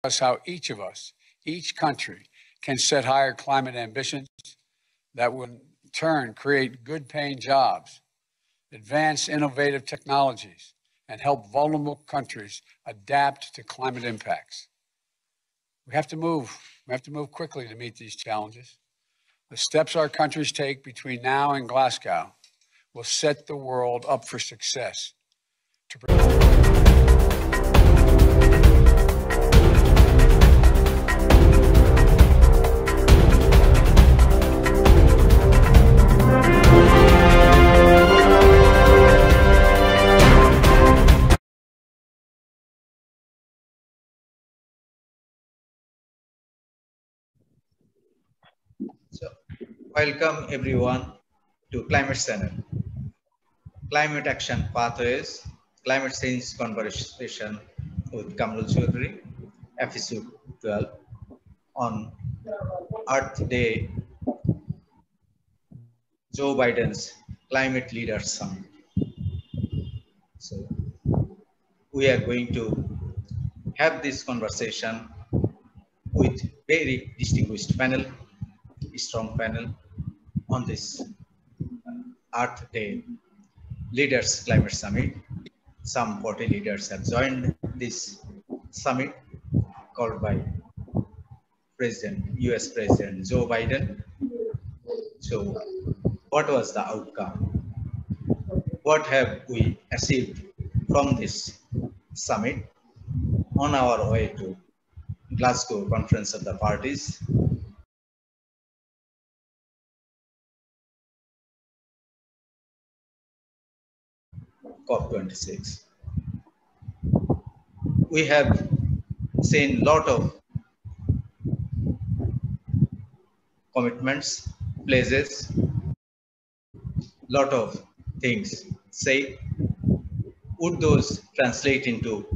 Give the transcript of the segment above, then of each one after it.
us how each of us, each country, can set higher climate ambitions that will in turn create good-paying jobs, advance innovative technologies, and help vulnerable countries adapt to climate impacts. We have to move. We have to move quickly to meet these challenges. The steps our countries take between now and Glasgow will set the world up for success. So, welcome everyone to Climate Channel. Climate Action Pathways, Climate Change Conversation with Kamrul Chaudhary, episode 12 on Earth Day, Joe Biden's Climate Leaders Summit. So, we are going to have this conversation with very distinguished panel, strong panel on this Earth Day Leaders Climate Summit. Some 40 leaders have joined this summit called by US President Joe Biden. So what was the outcome? What have we achieved from this summit on our way to Glasgow Conference of the Parties? COP26. We have seen a lot of commitments, pledges, lot of things say. Would those translate into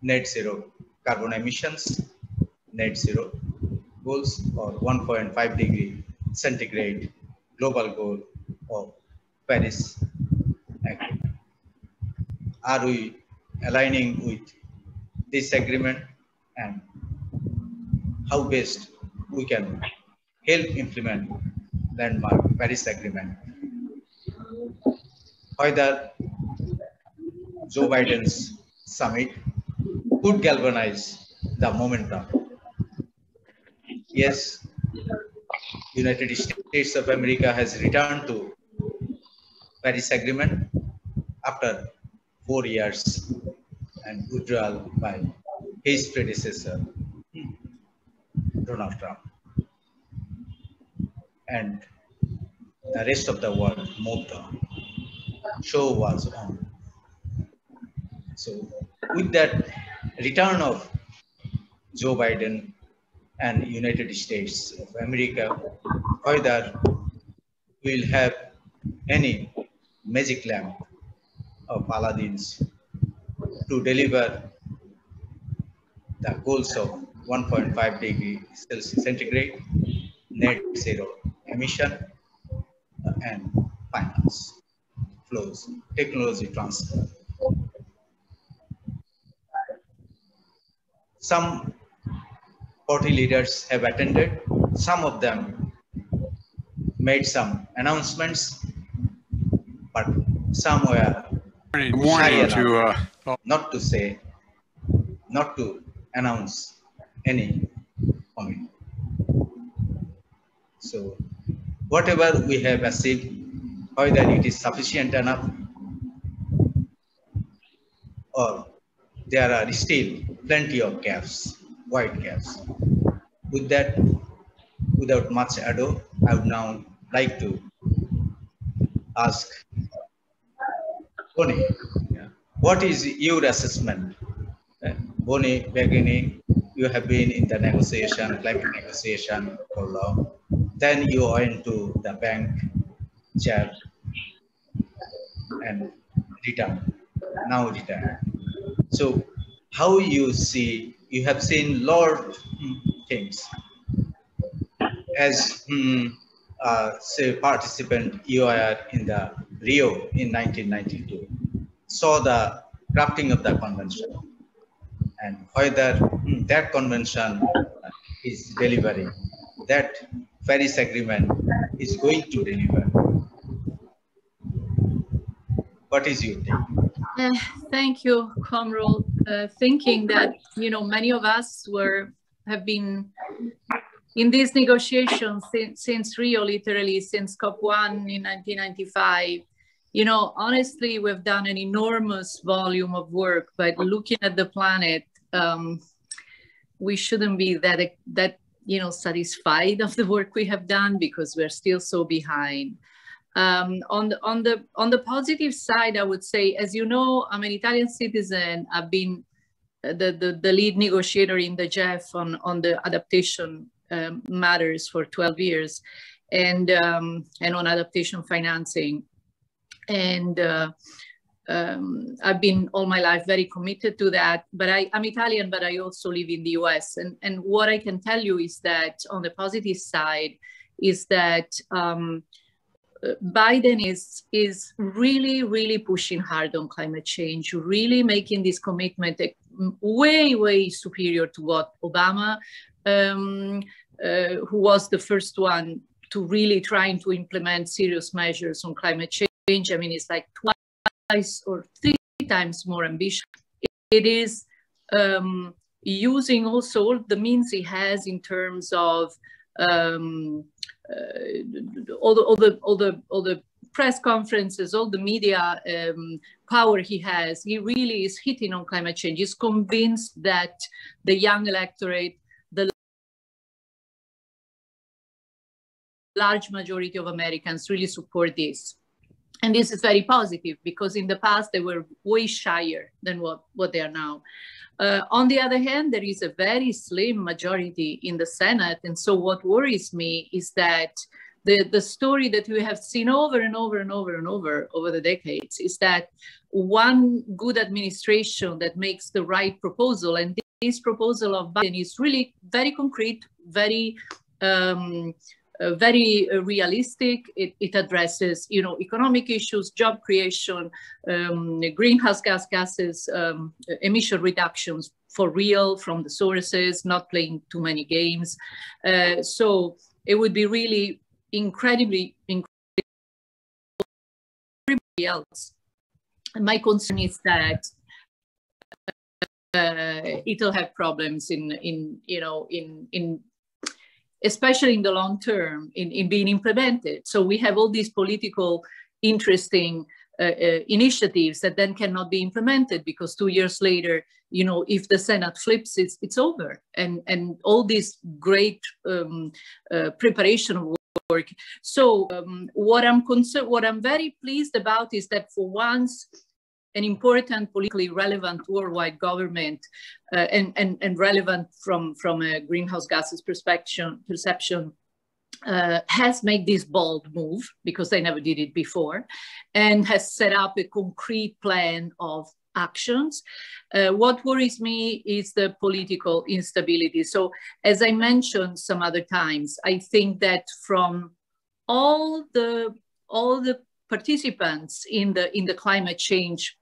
net zero carbon emissions, net zero goals, or 1.5 degree centigrade global goal of Paris Agreement? Are we aligning with this agreement, and how best we can help implement landmark Paris Agreement? Whether Joe Biden's summit could galvanize the momentum. Yes, United States of America has returned to Paris Agreement after 4 years and withdrawal by his predecessor, Donald Trump. And the rest of the world moved on. Show was on. So with that return of Joe Biden and United States of America, whether we'll have any magic lamp of Aladdin's to deliver the goals of 1.5 degree Celsius centigrade, net zero emission, and finance flows, technology transfer. Some 40 leaders have attended. Some of them made some announcements, but some were shy enough not to announce any comment. So whatever we have achieved, whether it is sufficient enough or there are still plenty of gaps, wide gaps. With that, without much ado, I would now like to ask Bonnie, what is your assessment? Bonnie Begini, you have been in the climate negotiation for long. Then you went to the bank chair and now returned. So how you see, you have seen lot of things. As say participant, you are in the Rio in 1992, saw the crafting of the convention. and whether that convention is delivering, that Paris Agreement is going to deliver. What is your take? Thank you, Comrade. Thinking that, you know, many of us have been in these negotiations since Rio, literally since COP1 in 1995. You know, honestly, we've done an enormous volume of work, but looking at the planet, we shouldn't be that you know, satisfied of the work we have done, because we're still so behind. On the positive side, I would say, as you know, I'm an Italian citizen. I've been the lead negotiator in the GEF on the adaptation matters for 12 years, and on adaptation financing. And I've been all my life very committed to that. But I'm Italian, but I also live in the US. And what I can tell you is that on the positive side is that Biden is really, really pushing hard on climate change, really making this commitment way, way superior to what Obama, who was the first one to really trying to implement serious measures on climate change. I mean, it's like twice or 3 times more ambitious. It is using also all the means he has in terms of all the press conferences, all the media power he has. He really is hitting on climate change. He's convinced that the young electorate, the large majority of Americans really support this. And this is very positive, because in the past they were way shyer than what they are now. On the other hand, there is a very slim majority in the Senate. And so what worries me is that the story that we have seen over and over and over and over the decades is that one good administration that makes the right proposal, and this proposal of Biden is really very concrete, very realistic. It addresses, you know, economic issues, job creation, greenhouse gases, emission reductions for real from the sources, not playing too many games. So it would be really incredibly everybody else. And my concern is that it'll have problems in especially in the long term, in being implemented. So we have all these political interesting initiatives that then cannot be implemented, because 2 years later, you know, if the Senate flips, it's over. And all this great preparation of work. So what I'm very pleased about is that for once, an important politically relevant worldwide government and relevant from a greenhouse gases perception has made this bold move, because they never did it before, and has set up a concrete plan of actions. What worries me is the political instability. So as I mentioned some other times, I think that from all the participants in the climate change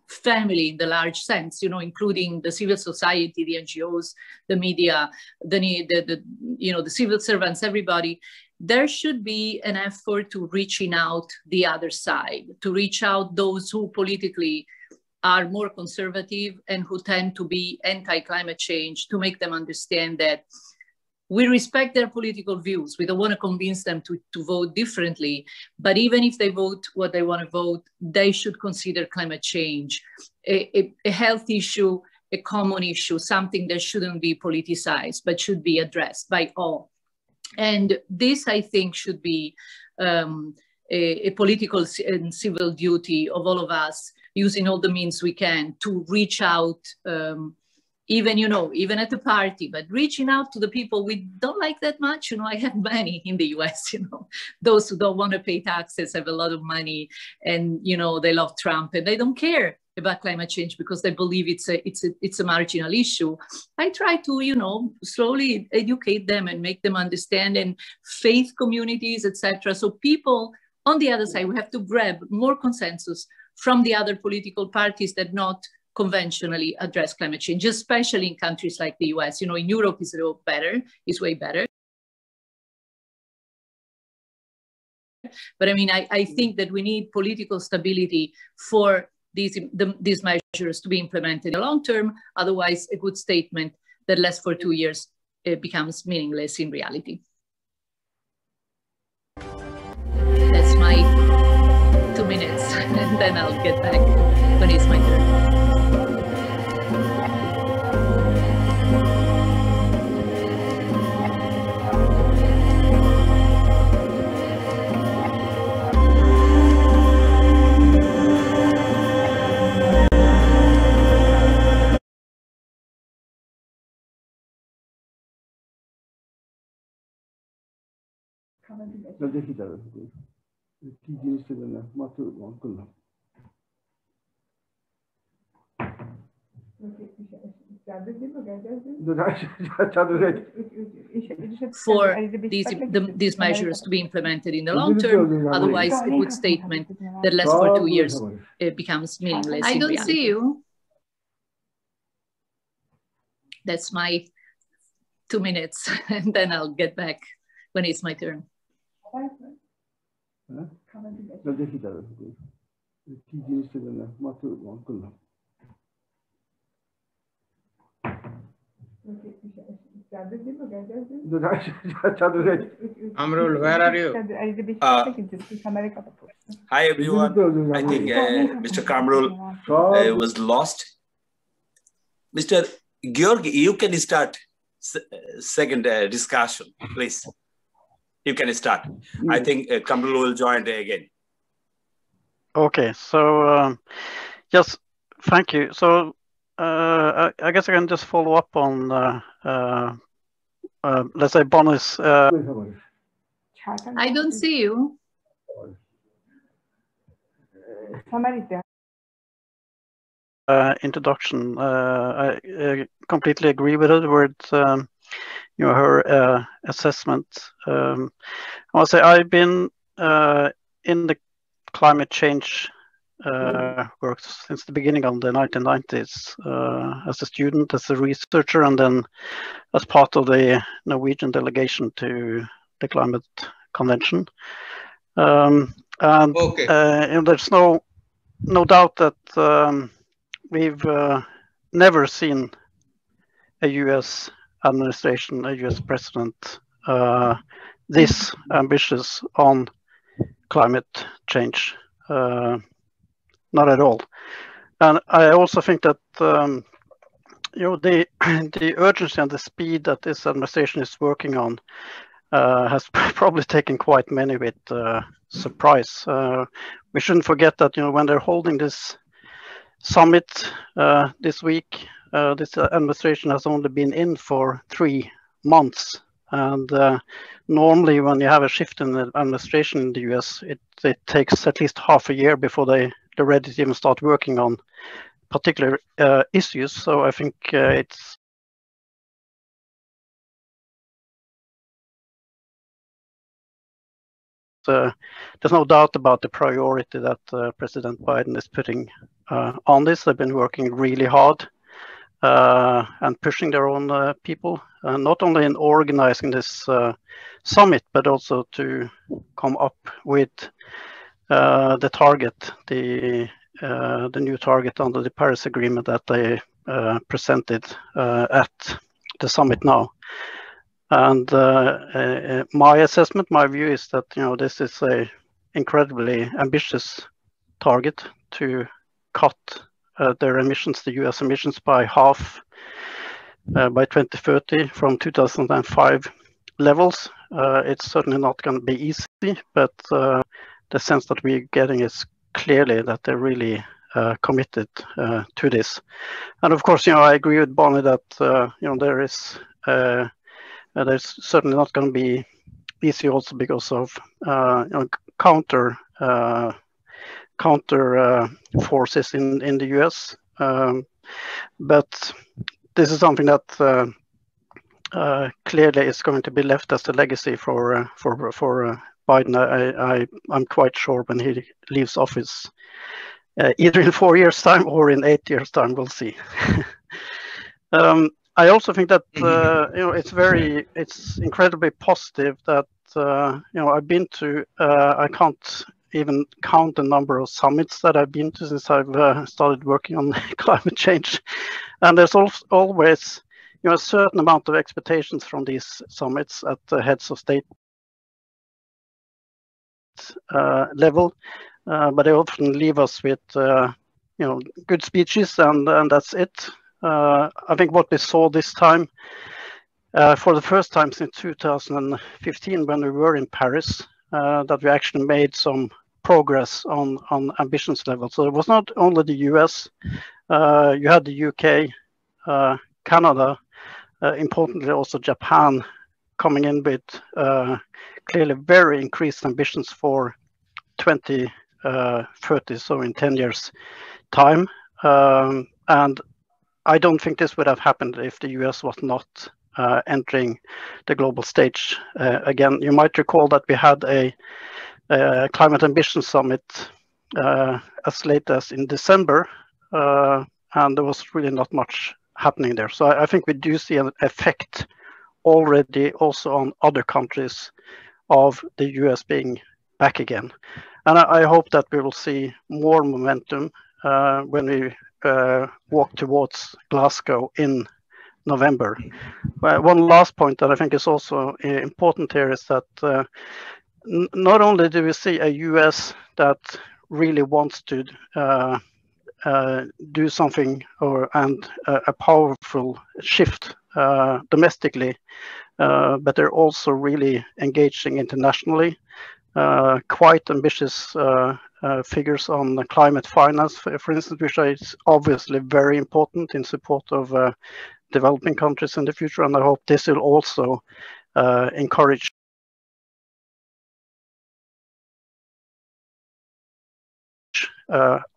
family in the large sense, you know, including the civil society, the NGOs, the media, the civil servants, everybody, there should be an effort to reaching out the other side, to reach out those who politically are more conservative and who tend to be anti-climate change, to make them understand that we respect their political views. We don't want to convince them to vote differently, but even if they vote what they want to vote, they should consider climate change a health issue, a common issue, something that shouldn't be politicized, but should be addressed by all. And this, I think, should be a political and civil duty of all of us, using all the means we can to reach out, even at the party, but reaching out to the people we don't like that much. You know, I have many in the US, you know, those who don't want to pay taxes, have a lot of money, and, you know, they love Trump and they don't care about climate change because they believe it's a marginal issue. I try to, you know, slowly educate them and make them understand, and faith communities, etc. So people on the other side, we have to grab more consensus from the other political parties that not conventionally address climate change, especially in countries like the US. In Europe it's a little better, it's way better. But I mean, I think that we need political stability for these measures to be implemented in the long term. Otherwise, a good statement that lasts for 2 years becomes meaningless in reality. That's my 2 minutes, and then I'll get back when it's my turn. For these measures to be implemented in the long term, otherwise a good statement that lasts for 2 years becomes meaningless. I don't see you. That's my 2 minutes, and then I'll get back when it's my turn. Amrul, where are you? Hi everyone. I think Mr. Kamrul was lost. Mr. Georgi, you can start second discussion, please. You can start. I think Kamrul will join again. Okay, so yes, thank you. So I guess I can just follow up on, let's say, Bonnie's. I don't see you. Introduction. I completely agree with it. With her assessment. I'll say I've been in the climate change work since the beginning of the 1990s as a student, as a researcher, and then as part of the Norwegian delegation to the Climate Convention. And there's no doubt that we've never seen a U.S. administration, a U.S. president this ambitious on climate change. Not at all. And I also think that the urgency and the speed that this administration is working on has probably taken quite many with surprise. We shouldn't forget that when they're holding this summit this week, this administration has only been in for 3 months. And normally when you have a shift in the administration in the US, it takes at least half a year before they're ready to even start working on particular issues. So I think it's there's no doubt about the priority that President Biden is putting on this. They've been working really hard and pushing their own people, not only in organizing this summit, but also to come up with the target, the new target under the Paris Agreement that they presented at the summit now. And my assessment, my view is that this is a incredibly ambitious target to cut their emissions, the U.S. emissions, by half by 2030 from 2005 levels. It's certainly not going to be easy, but the sense that we're getting is clearly that they're really committed to this. And of course, I agree with Bonnie that there's certainly not going to be easy also because of counter forces in the US. But this is something that clearly is going to be left as a legacy for Biden. I'm quite sure when he leaves office either in 4 years' time or in 8 years' time. We'll see. I also think that it's incredibly positive that I've been to. I can't even count the number of summits that I've been to since I've started working on climate change, and there's always a certain amount of expectations from these summits at the heads of state level, but they often leave us with good speeches, and that's it. I think what we saw this time, for the first time since 2015, when we were in Paris, that we actually made some progress on ambitions level. So it was not only the US, you had the UK, Canada, importantly also Japan, coming in with clearly very increased ambitions for 2030, so in 10 years time. And I don't think this would have happened if the US was not entering the global stage. Again, you might recall that we had a climate ambition summit as late as in December, and there was really not much happening there. So I think we do see an effect already also on other countries of the US being back again. And I hope that we will see more momentum when we walk towards Glasgow in November. One last point that I think is also important here is that not only do we see a US that really wants to do something and a powerful shift domestically, but they're also really engaging internationally. Quite ambitious figures on the climate finance, for instance, which is obviously very important in support of developing countries in the future. And I hope this will also encourage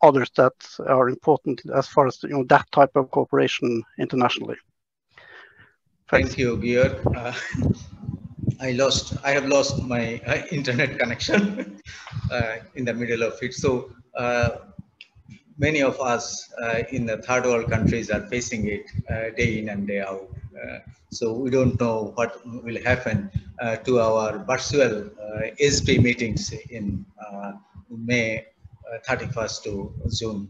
others that are important as far as that type of cooperation internationally. Thank you, Georg. I have lost my internet connection in the middle of it. So many of us in the third world countries are facing it day in and day out. So we don't know what will happen to our virtual SB meetings in May 31st to June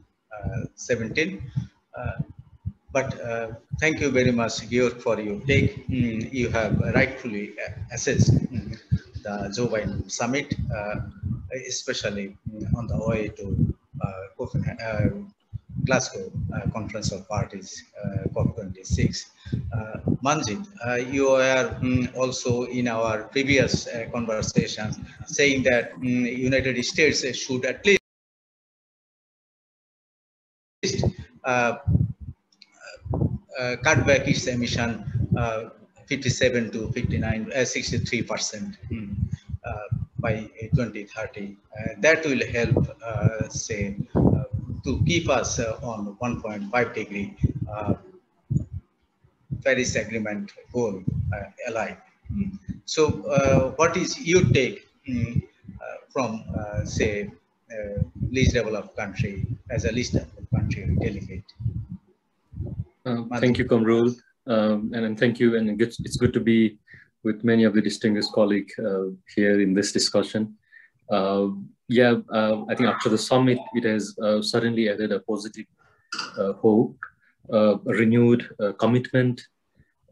17. But thank you very much, Georg, for your take. You have rightfully assessed the Joe Biden summit, especially on the way to Glasgow Conference of Parties, COP26. Manjit, you were also in our previous conversation saying that United States should at least cut back its emission 57 to 59, 63% by 2030. That will help, say, to keep us on 1.5 degree Paris Agreement goal alive. So, what is your take from, say, least developed country as a least developed country delegate? Thank you, Komrul, and thank you, and it's good to be with many of the distinguished colleagues here in this discussion. I think after the summit, it has certainly added a positive hope, a renewed commitment,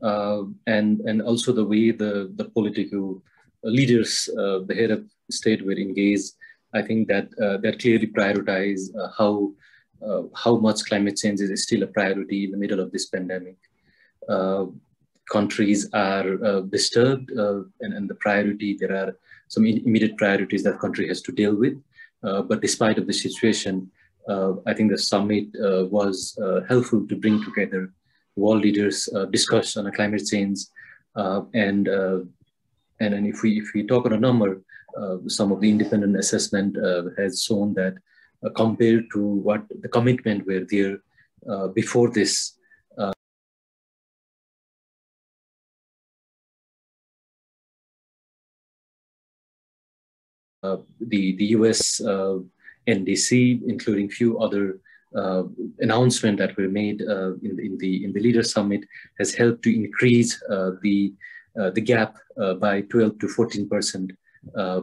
and also the way the political leaders, the head of state were engaged. I think that that clearly prioritize how much climate change is still a priority in the middle of this pandemic. Countries are disturbed, and the priority, there are some immediate priorities that country has to deal with. But despite of the situation, I think the summit was helpful to bring together world leaders, discuss on climate change, and if we talk on a number, some of the independent assessment has shown that compared to what the commitment were there before this, the US NDC, including few other announcements that were made in the Leader Summit, has helped to increase the gap by 12 to 14%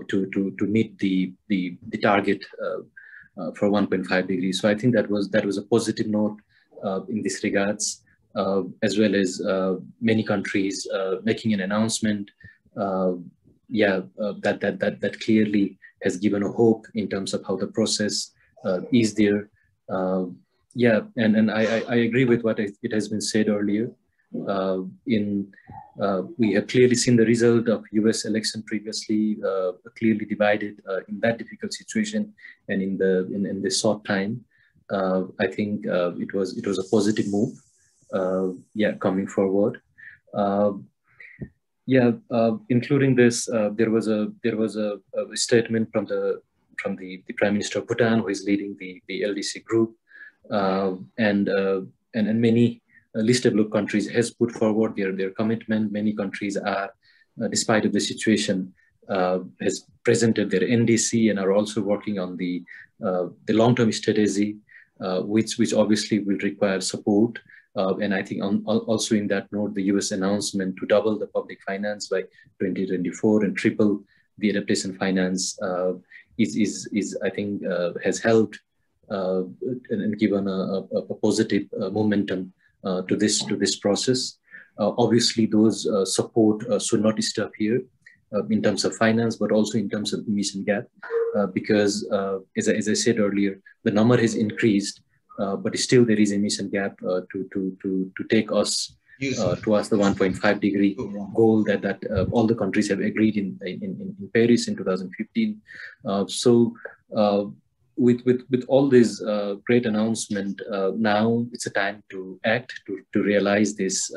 to meet the target for 1.5 degrees. So I think that was a positive note in this regards, as well as many countries making an announcement. That clearly has given a hope in terms of how the process is there. And I agree with what it has been said earlier. We have clearly seen the result of US election previously, clearly divided in that difficult situation, and in the short time, I think it was a positive move. Coming forward. Including this, there was a statement from the Prime Minister of Bhutan, who is leading the LDC group, and many least developed countries has put forward their commitment. Many countries are, despite of the situation, has presented their NDC and are also working on the long-term strategy, which obviously will require support. And I think also in that note, the US announcement to double the public finance by 2024 and triple the adaptation finance is I think has helped and given a positive momentum to this process. Obviously, those support should not stop here in terms of finance, but also in terms of emission gap, because as I said earlier, the number has increased. But still there is emission gap to take us towards the 1.5 degree goal that all the countries have agreed in Paris in 2015. With all this great announcement, now it's a time to act, to realize this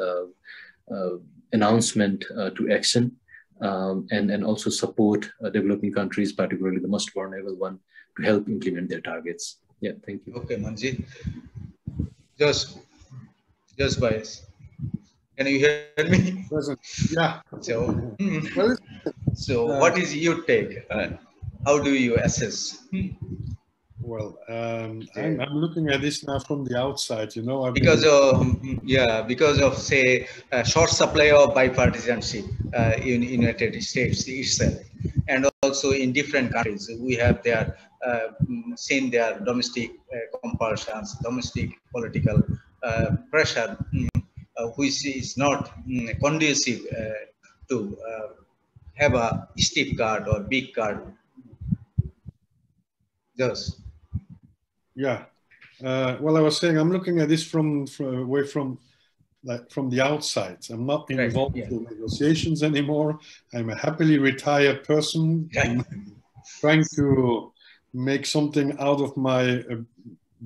announcement to action, and also support developing countries, particularly the most vulnerable one, to help implement their targets. Yeah, thank you. Okay, Manjeet. Just Bias. Can you hear me? Yeah. So what is your take? How do you assess? Well, I'm looking at this now from the outside, you know. Because of say short supply of bipartisanship in United States itself, and also in different countries, we have their seen their domestic compulsions, domestic political pressure, which is not conducive to have a steep card or big card. Just. Yeah. Well, I was saying I'm looking at this from the outside. I'm not involved in negotiations anymore. I'm a happily retired person. I'm trying to make something out of my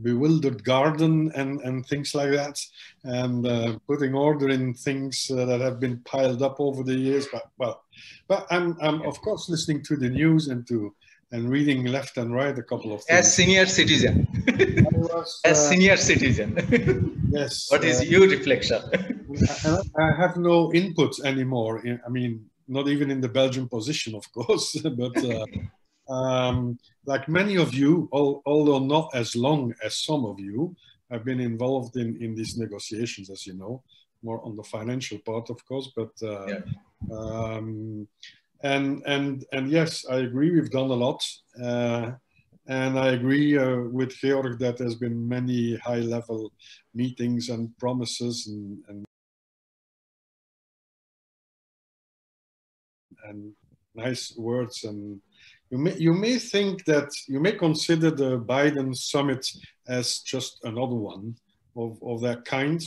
bewildered garden and things like that, and putting order in things that have been piled up over the years. But I'm of course listening to the news and reading left and right a couple of things. As senior citizen. Senior citizen. Yes. What is your reflection? I have no input anymore. I mean, not even in the Belgian position, of course, but like many of you, although not as long as some of you, have been involved in these negotiations, as you know, more on the financial part, of course, but and yes, I agree, we've done a lot. And I agree with Georg that there's been many high-level meetings and promises and nice words. And you may think that you may consider the Biden summit as just another one of that kind.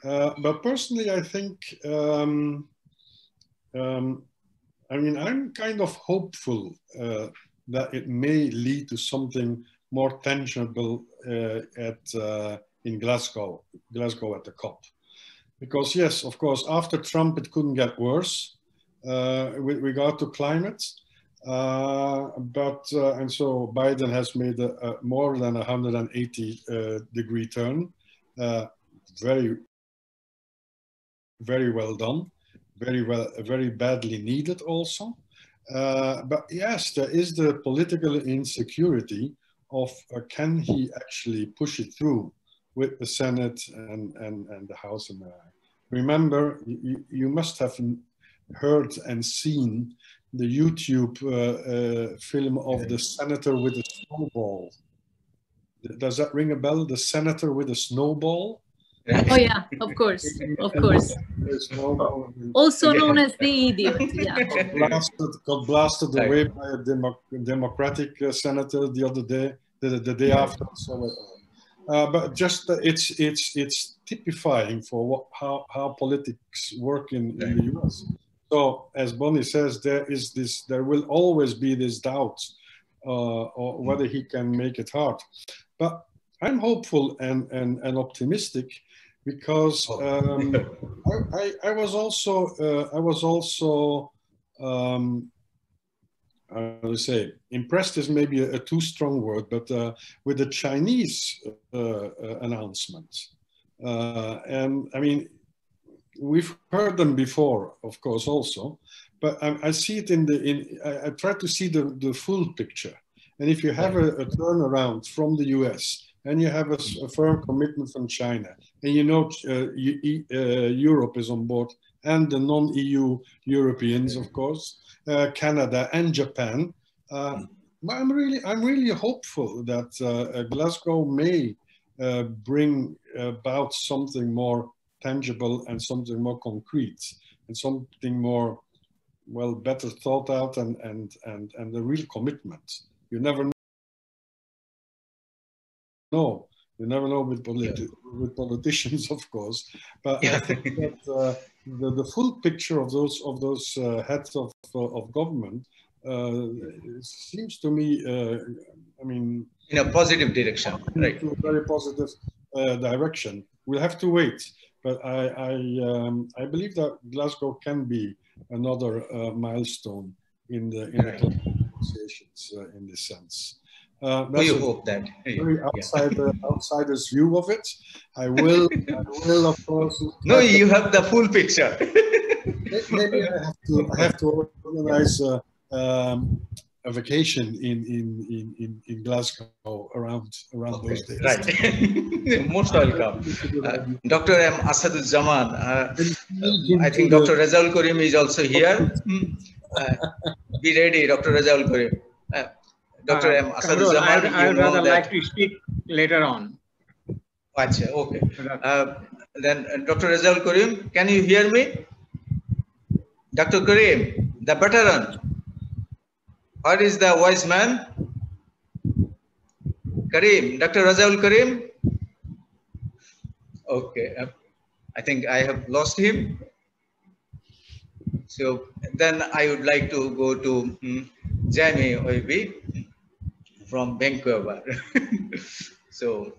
But personally, I think, I mean, I'm kind of hopeful that it may lead to something more tangible in Glasgow at the COP. Because yes, of course, after Trump, it couldn't get worse with regard to climate. And so Biden has made a more than 180 degree turn. Very, very well done. Very badly needed also. But yes, there is the political insecurity of can he actually push it through with the Senate and the House. And remember, you must have heard and seen the YouTube film of the senator with the snowball. Does that ring a bell? The senator with the snowball? Oh yeah, of course, of course. Also known as the idiot. Yeah. Got blasted away by a Democratic senator the other day, the day after. So, but just it's typifying for how politics work in the US. So as Bonnie says, there will always be this doubt or whether he can make it hard. But I'm hopeful and optimistic because I was also I would say impressed is maybe a too strong word, but with the Chinese announcements. And I mean, we've heard them before, of course, also, but I see it I try to see the full picture. And if you have a turnaround from the US and you have a firm commitment from China, and you know Europe is on board, and the non-EU Europeans, of course, Canada and Japan, I'm really hopeful that Glasgow may bring about something more tangible and something more concrete and something more, well, better thought out and a real commitment. You never know. You never know with politicians, of course. But I think that the full picture of those heads of government seems to me, I mean, in a positive direction, right? To a very positive direction. We'll have to wait, but I believe that Glasgow can be another milestone in the negotiations in this sense. We hope that. Very outsider's view of it. I will of course. No, you have the full picture. Maybe I have to organize a vacation in Glasgow around those days. Right. Most welcome. Dr. M. Asaduzzaman. I think Dr. Razaul Karim is also here. Be ready, Dr. Razaul Karim. Dr. M. Asaduzzaman. I would rather like to speak later on. Achha, okay. Then Dr. Razaul Karim, can you hear me? Dr. Karim, the veteran. What is the wise man? Karim, Dr. Razaul Karim? Okay, I think I have lost him. So then I would like to go to Jamie Oibi from Vancouver. So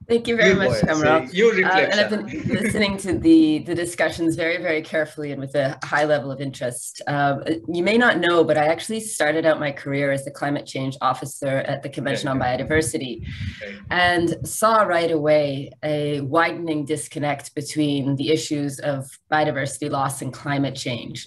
thank you very much, Kamral. Your reflection. And I've been listening to the discussions very, very carefully and with a high level of interest. You may not know, but I actually started out my career as the climate change officer at the Convention on Biodiversity, and saw right away a widening disconnect between the issues of biodiversity loss and climate change.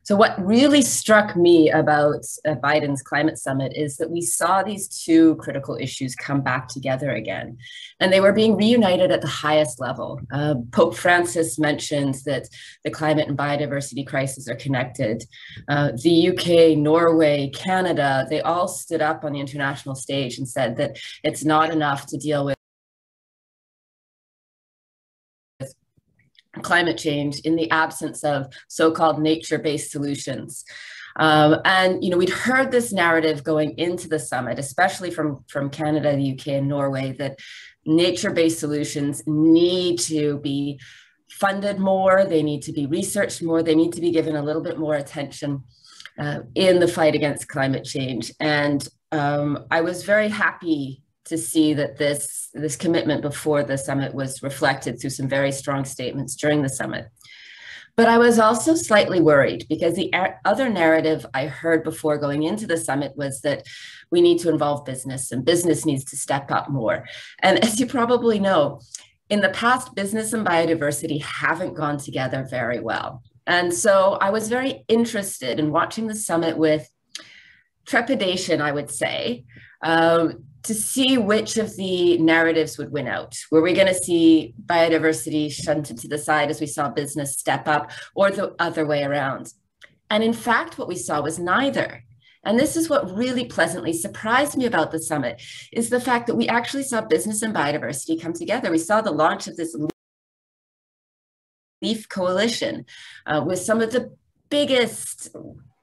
So what really struck me about Biden's climate summit is that we saw these two critical issues come back together again, and they were being reunited at the highest level. Pope Francis mentioned that the climate and biodiversity crisis are connected. The UK, Norway, Canada, they all stood up on the international stage and said that it's not enough to deal with climate change in the absence of so-called nature-based solutions. And, you know, we'd heard this narrative going into the summit, especially from Canada, the UK, and Norway, that nature-based solutions need to be funded more, they need to be researched more, they need to be given a little bit more attention in the fight against climate change. And I was very happy to see that this commitment before the summit was reflected through some very strong statements during the summit. But I was also slightly worried because the other narrative I heard before going into the summit was that we need to involve business and business needs to step up more. And as you probably know, in the past, business and biodiversity haven't gone together very well. And so I was very interested in watching the summit with trepidation, I would say, to see which of the narratives would win out. Were we going to see biodiversity shunted to the side as we saw business step up, or the other way around? And in fact, what we saw was neither. And this is what really pleasantly surprised me about the summit, is the fact that we actually saw business and biodiversity come together. We saw the launch of this LEAF coalition with some of the biggest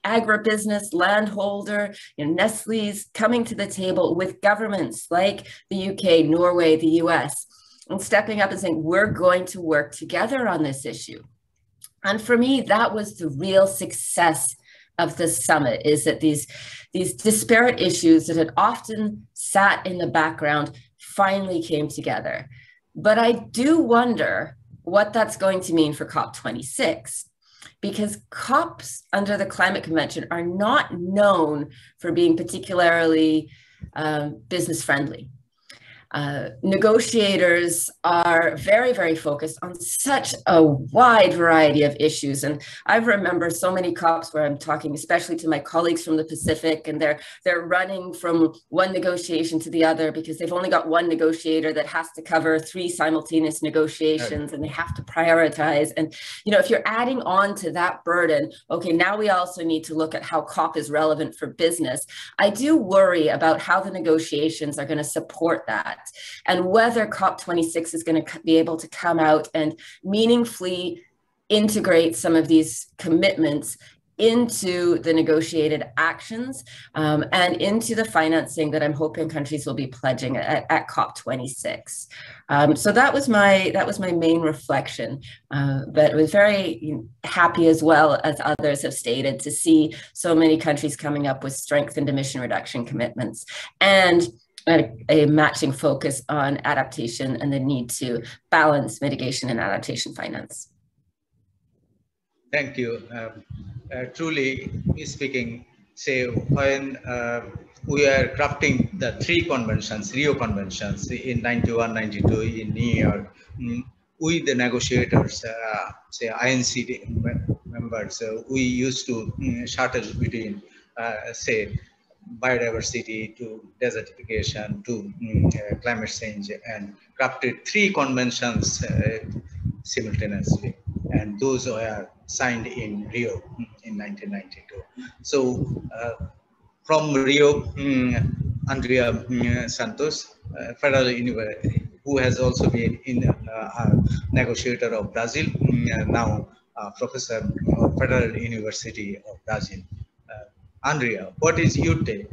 agribusiness, landholder, Nestle's coming to the table with governments like the UK, Norway, the US, and stepping up and saying, we're going to work together on this issue. And for me, that was the real success of the summit, is that these disparate issues that had often sat in the background finally came together. But I do wonder what that's going to mean for COP26. Because COPs under the Climate Convention are not known for being particularly business friendly. Negotiators are very, very focused on such a wide variety of issues. And I remember so many COPs where I'm talking, especially to my colleagues from the Pacific, and they're running from one negotiation to the other because they've only got one negotiator that has to cover 3 simultaneous negotiations, and they have to prioritize. And, if you're adding on to that burden, okay, now we also need to look at how COP is relevant for business. I do worry about how the negotiations are going to support that, and whether COP26 is going to be able to come out and meaningfully integrate some of these commitments into the negotiated actions and into the financing that I'm hoping countries will be pledging at COP26. So that was my main reflection, but I was very happy, as well as others have stated, to see so many countries coming up with strengthened emission reduction commitments and a matching focus on adaptation and the need to balance mitigation and adaptation finance. Thank you. Truly speaking, say when we are crafting the 3 conventions, Rio conventions in 91, 92 in New York, we the negotiators, say INCD members, we used to shuttle between, say, biodiversity to desertification to climate change, and crafted 3 conventions simultaneously, and those were signed in Rio in 1992. So from Rio, Andrea Santos, Federal University, who has also been a negotiator of Brazil, now professor of Federal University of Brazil. Andrea, what is your take?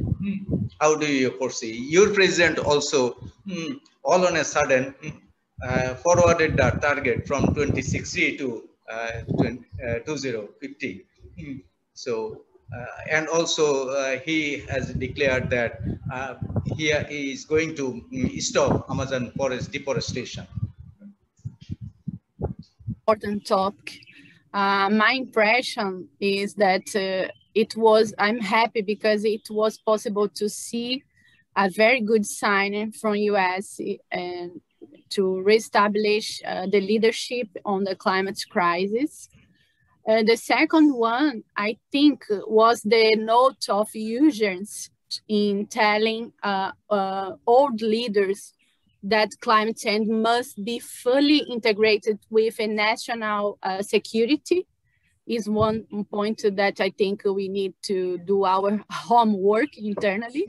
How do you foresee? Your president also, all on a sudden, forwarded the target from 2060 to 2050. So, and also he has declared that he is going to stop Amazon forest deforestation. Important topic. My impression is that I'm happy because it was possible to see a very good sign from US and to reestablish the leadership on the climate crisis. The second one, I think, was the note of urgency in telling old leaders that climate change must be fully integrated with a national security. Is one point that I think we need to do our homework internally.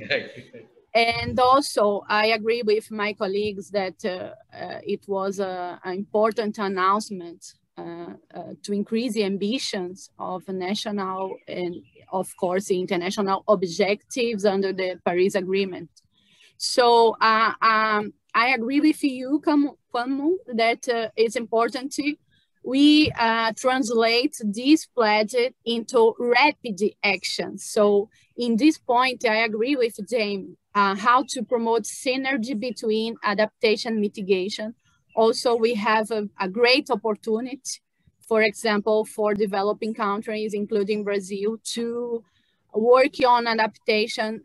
And also, I agree with my colleagues that it was an important announcement to increase the ambitions of national and, of course, the international objectives under the Paris Agreement. So I agree with you, Kwame, that it's important to we translate this pledge into rapid action. So in this point, I agree with James, how to promote synergy between adaptation and mitigation. Also, we have a great opportunity, for example, for developing countries, including Brazil, to work on adaptation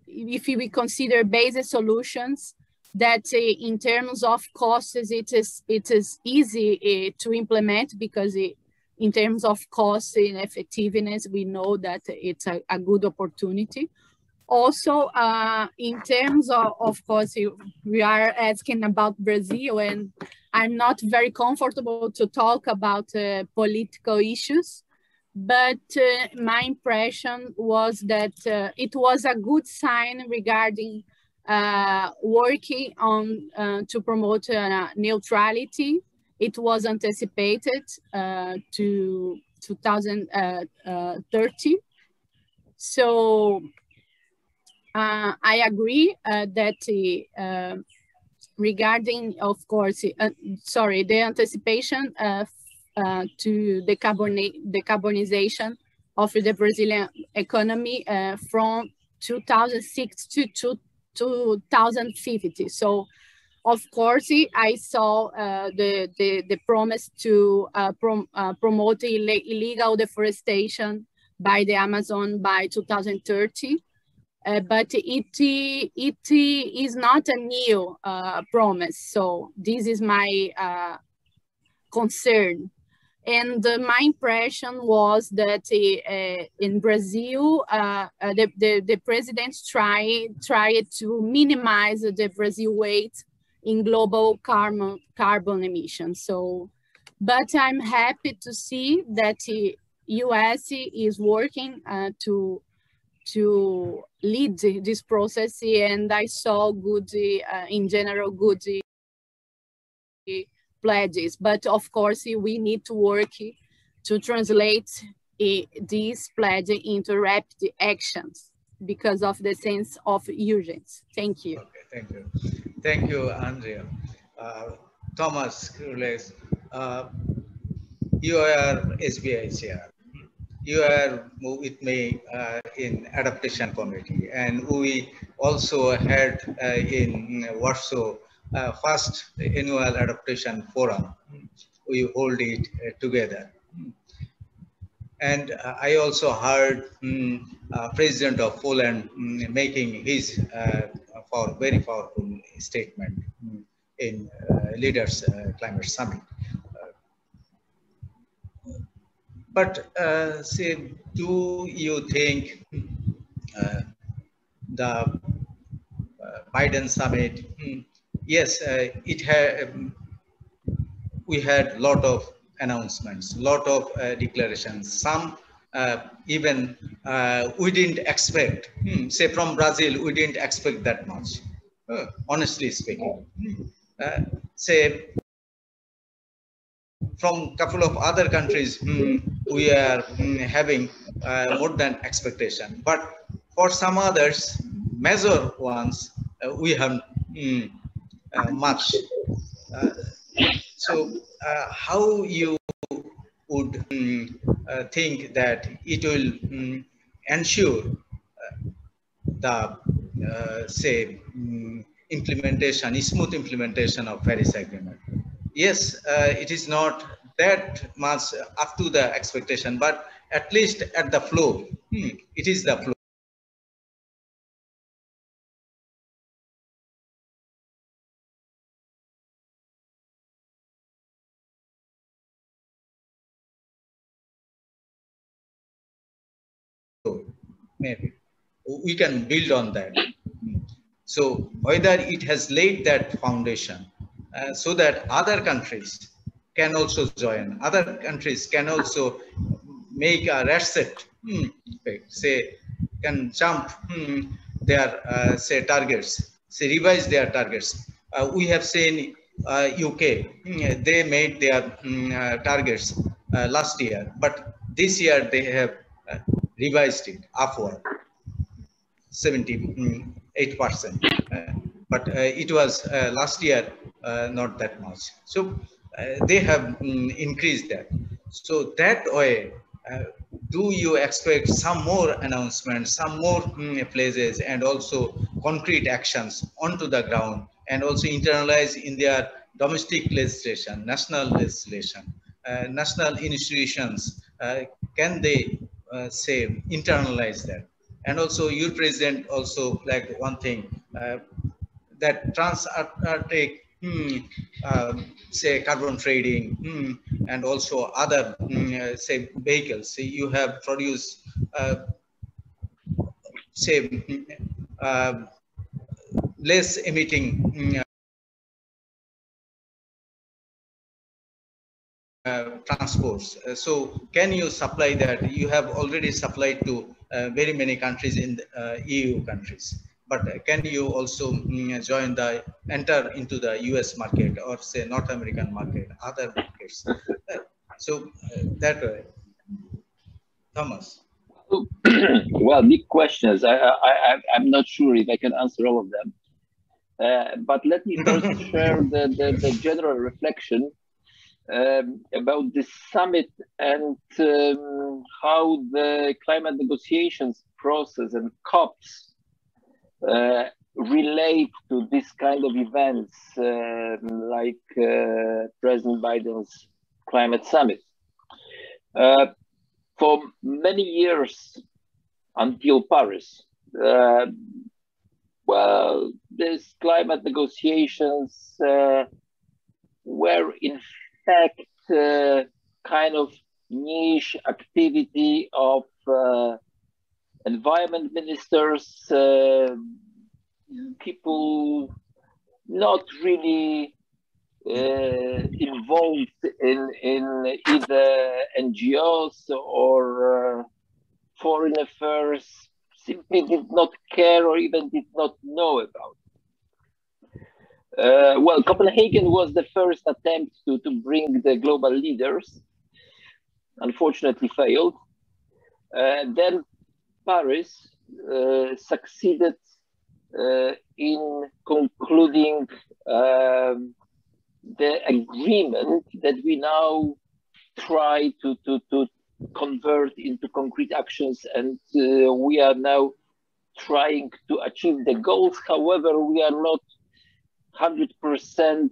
if we consider basic solutions that in terms of costs, it is easy to implement because in terms of cost and effectiveness, we know that it's a good opportunity. Also, in terms of course, we are asking about Brazil, and I'm not very comfortable to talk about political issues, but my impression was that it was a good sign regarding working on to promote neutrality. It was anticipated to 2030. So I agree that regarding, of course, the anticipation to decarbonization of the Brazilian economy from 2006 to 2050. So, of course, I saw the promise to promote illegal deforestation by the Amazon by 2030. But it is not a new promise. So this is my concern. And my impression was that in Brazil, the president tried to minimize the Brazil weight in global carbon emissions. So, but I'm happy to see that the US is working to lead this process, and I saw good, in general, good pledges. But of course, we need to work to translate this pledge into rapid actions because of the sense of urgency. Thank you. Okay, thank you. Thank you, Andrea. Thomas Krules, you are SBI chair. You are with me in adaptation committee, and we also had in Warsaw first annual adaptation forum. We hold it together. And I also heard President of Poland making his very powerful statement in Leaders Climate Summit. But say, do you think the Biden summit? Yes, we had a lot of announcements, lot of declarations. Some even we didn't expect. Say from Brazil, we didn't expect that much. Honestly speaking, say. From a couple of other countries, we are having more than expectation. But for some others, major ones, we have much. So how you would think that it will ensure the, say, implementation, smooth implementation of Paris Agreement? Yes, it is not that much up to the expectation, but at least at the flow, it is the flow. Maybe we can build on that. So whether it has laid that foundation, so that other countries can also join, other countries can also make a reset, say, can jump their say targets, say revise their targets. We have seen UK, they made their targets last year, but this year they have revised it upward, 78%. But it was last year not that much. So they have increased that. So that way, do you expect some more announcements, some more places, and also concrete actions onto the ground, and also internalize in their domestic legislation, national legislation, national institutions? Can they say internalize that? And also, your president also flagged one thing, that Trans-Arctic say carbon trading, and also other, say vehicles. So you have produced, say, less emitting transports. So can you supply that? You have already supplied to very many countries in the, EU countries, but can you also enter into the US market, or say North American market, other markets? So that way, Thomas. Well, big questions. I'm not sure if I can answer all of them. But let me first share the general reflection about this summit and how the climate negotiations process and COPs relate to this kind of events like President Biden's climate summit. For many years until Paris, well, these climate negotiations were in fact kind of niche activity of environment ministers, people not really involved in either NGOs or foreign affairs, simply did not care or even did not know about. Well, Copenhagen was the first attempt to bring the global leaders, unfortunately failed. Then Paris succeeded in concluding the agreement that we now try to convert into concrete actions, and we are now trying to achieve the goals. However, we are not 100%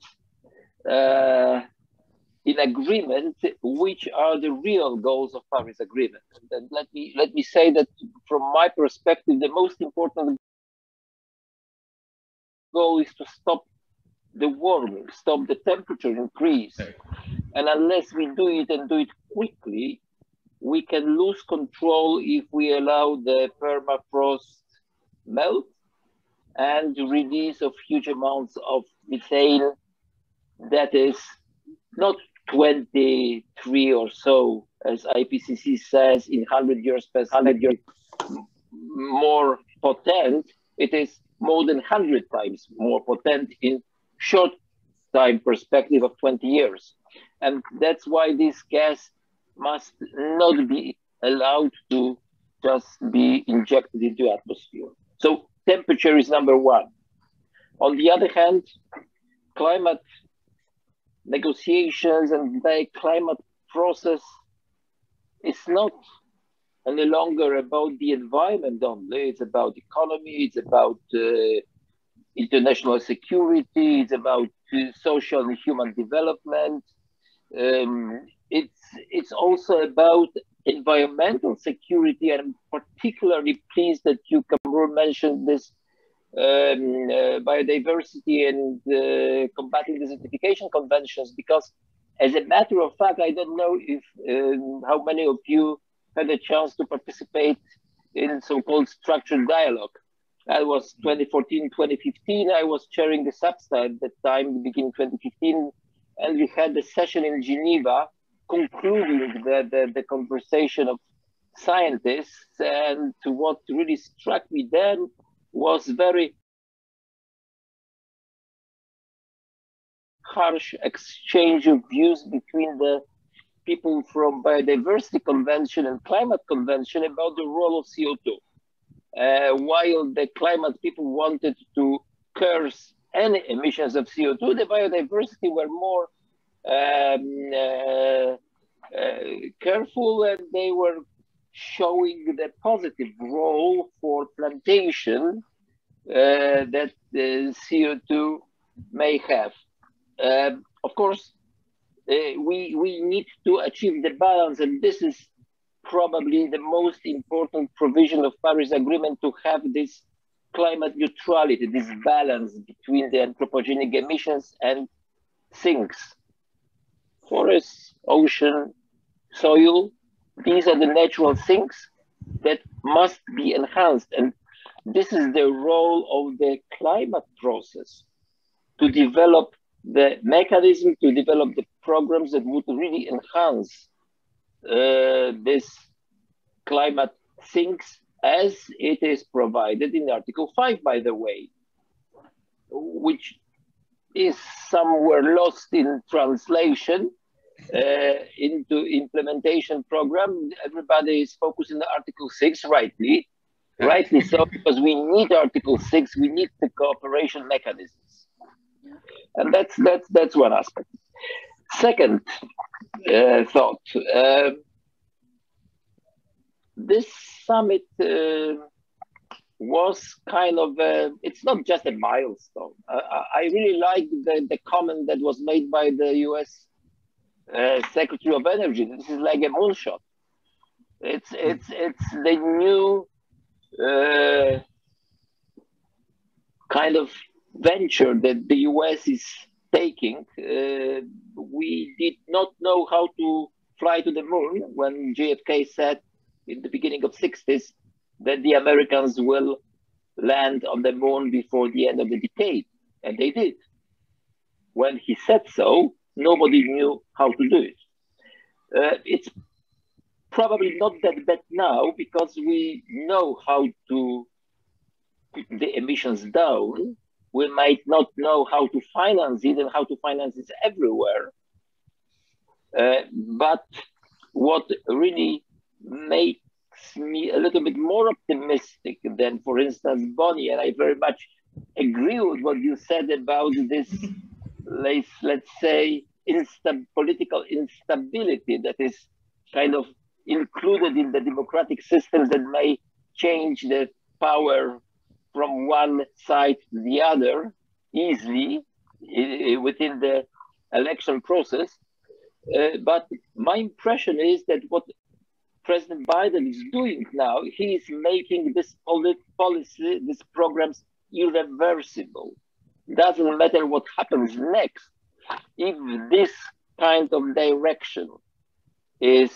in agreement which are the real goals of Paris Agreement. And let me say that from my perspective, the most important goal is to stop the warming, stop the temperature increase. And unless we do it and do it quickly, we can lose control if we allow the permafrost melt and release of huge amounts of methane. That is not 23 or so, as IPCC says, in 100 years per 100 years more potent. It is more than 100 times more potent in short time perspective of 20 years. And that's why this gas must not be allowed to just be injected into the atmosphere. So temperature is number one. On the other hand, climate negotiations and the climate process is not any longer about the environment only. It's about economy, it's about international security, it's about social and human development. It's also about environmental security. I'm particularly pleased that you, Kamrul, mentioned this biodiversity and combating desertification conventions, because as a matter of fact, I don't know if how many of you had a chance to participate in so-called structured dialogue. That was 2014, 2015. I was chairing the SAPSTA at that time, beginning 2015, and we had a session in Geneva concluding the conversation of scientists. And what really struck me then was very harsh exchange of views between the people from Biodiversity Convention and Climate Convention about the role of CO2. While the climate people wanted to curse any emissions of CO2, the biodiversity were more careful, and they were showing the positive role for plantation that the CO2 may have. Of course, we need to achieve the balance, and this is probably the most important provision of Paris Agreement, to have this climate neutrality, this balance between the anthropogenic emissions and sinks. Forests, ocean, soil, these are the natural sinks that must be enhanced. And this is the role of the climate process, to develop the mechanism, to develop the programs that would really enhance this climate sinks as it is provided in Article 5, by the way, which is somewhere lost in translation into implementation program. Everybody is focused on Article 6, rightly so, because we need Article 6, we need the cooperation mechanisms. And that's one aspect. Second thought, this summit was kind of, it's not just a milestone. I really like the comment that was made by the US Secretary of Energy. This is like a moonshot. It's the new kind of venture that the US is taking. We did not know how to fly to the moon when JFK said in the beginning of 60s that the Americans will land on the moon before the end of the decade, and they did. When he said so, nobody knew how to do it. It's probably not that bad now because we know how to put the emissions down. We might not know how to finance it and how to finance it everywhere. But what really makes me a little bit more optimistic than, for instance, Bonnie, and I very much agree with what you said about this, let's say, political instability that is kind of included in the democratic systems that may change the power from one side to the other easily within the election process. But my impression is that what President Biden is doing now, he is making this policy, these programs irreversible. Doesn't matter what happens next. If this kind of direction is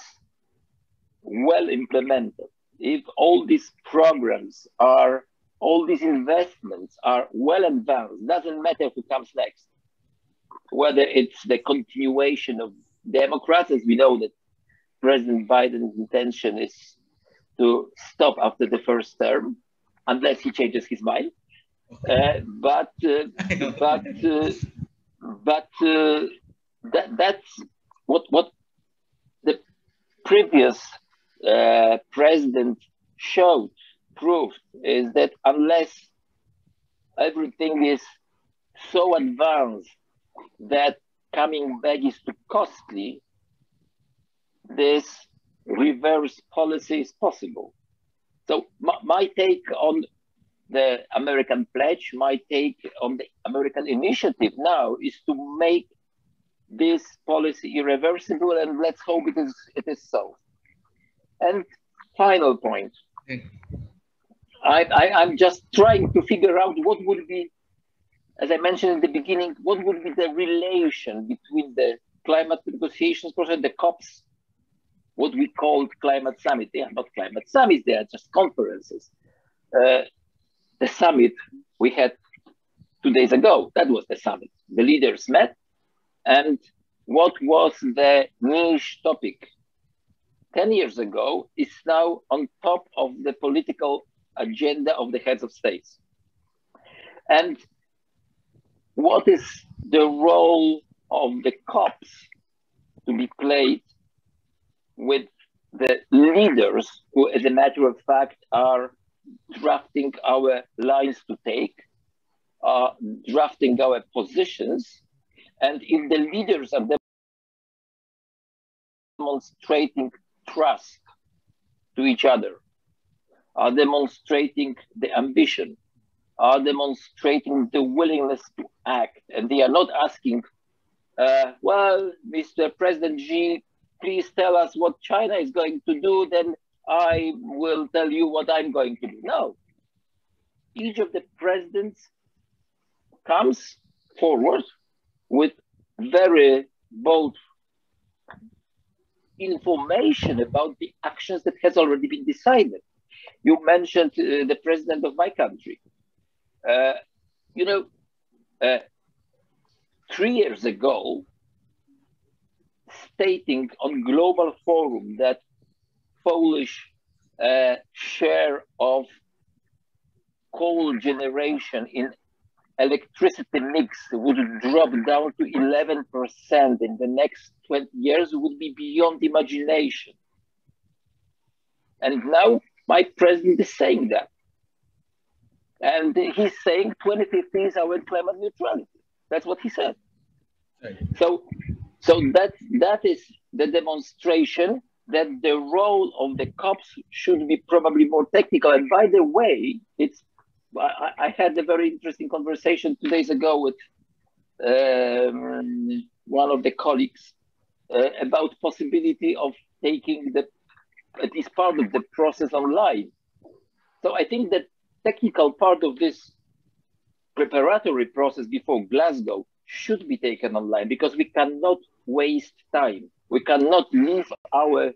well implemented, if all these programs are, all these investments are well advanced, doesn't matter who comes next, whether it's the continuation of Democrats, as we know that President Biden's intention is to stop after the first term, unless he changes his mind. That's what the previous president proved is that unless everything is so advanced that coming back is too costly, this reverse policy is possible. So my take on the American pledge, my take on the American initiative now is to make this policy irreversible, and let's hope it is so. And final point, I'm just trying to figure out what would be, as I mentioned in the beginning, what would be the relation between the climate negotiations process, the COPs, what we called climate summit. They are not climate summits, they are just conferences. The summit we had 2 days ago, that was the summit. The leaders met, and what was the niche topic 10 years ago is now on top of the political agenda of the heads of states. And what is the role of the COPs to be played with the leaders who, as a matter of fact, are drafting our lines to take, drafting our positions, and if the leaders are demonstrating trust to each other, are demonstrating the ambition, are demonstrating the willingness to act, and they are not asking, well, Mr. President Xi, please tell us what China is going to do, then I will tell you what I'm going to do. No. each of the presidents comes forward with very bold information about the actions that has already been decided. You mentioned the president of my country. 3 years ago, stating on global forum that Polish share of coal generation in electricity mix would drop down to 11% in the next 20 years would be beyond imagination. And now my president is saying that. And he's saying 2050 is our climate neutrality. That's what he said. Right. So that is the demonstration that the role of the COPs should be probably more technical. And by the way, I had a very interesting conversation 2 days ago with one of the colleagues about possibility of taking at least part of the process online. So I think that technical part of this preparatory process before Glasgow should be taken online, because we cannot waste time. We cannot leave our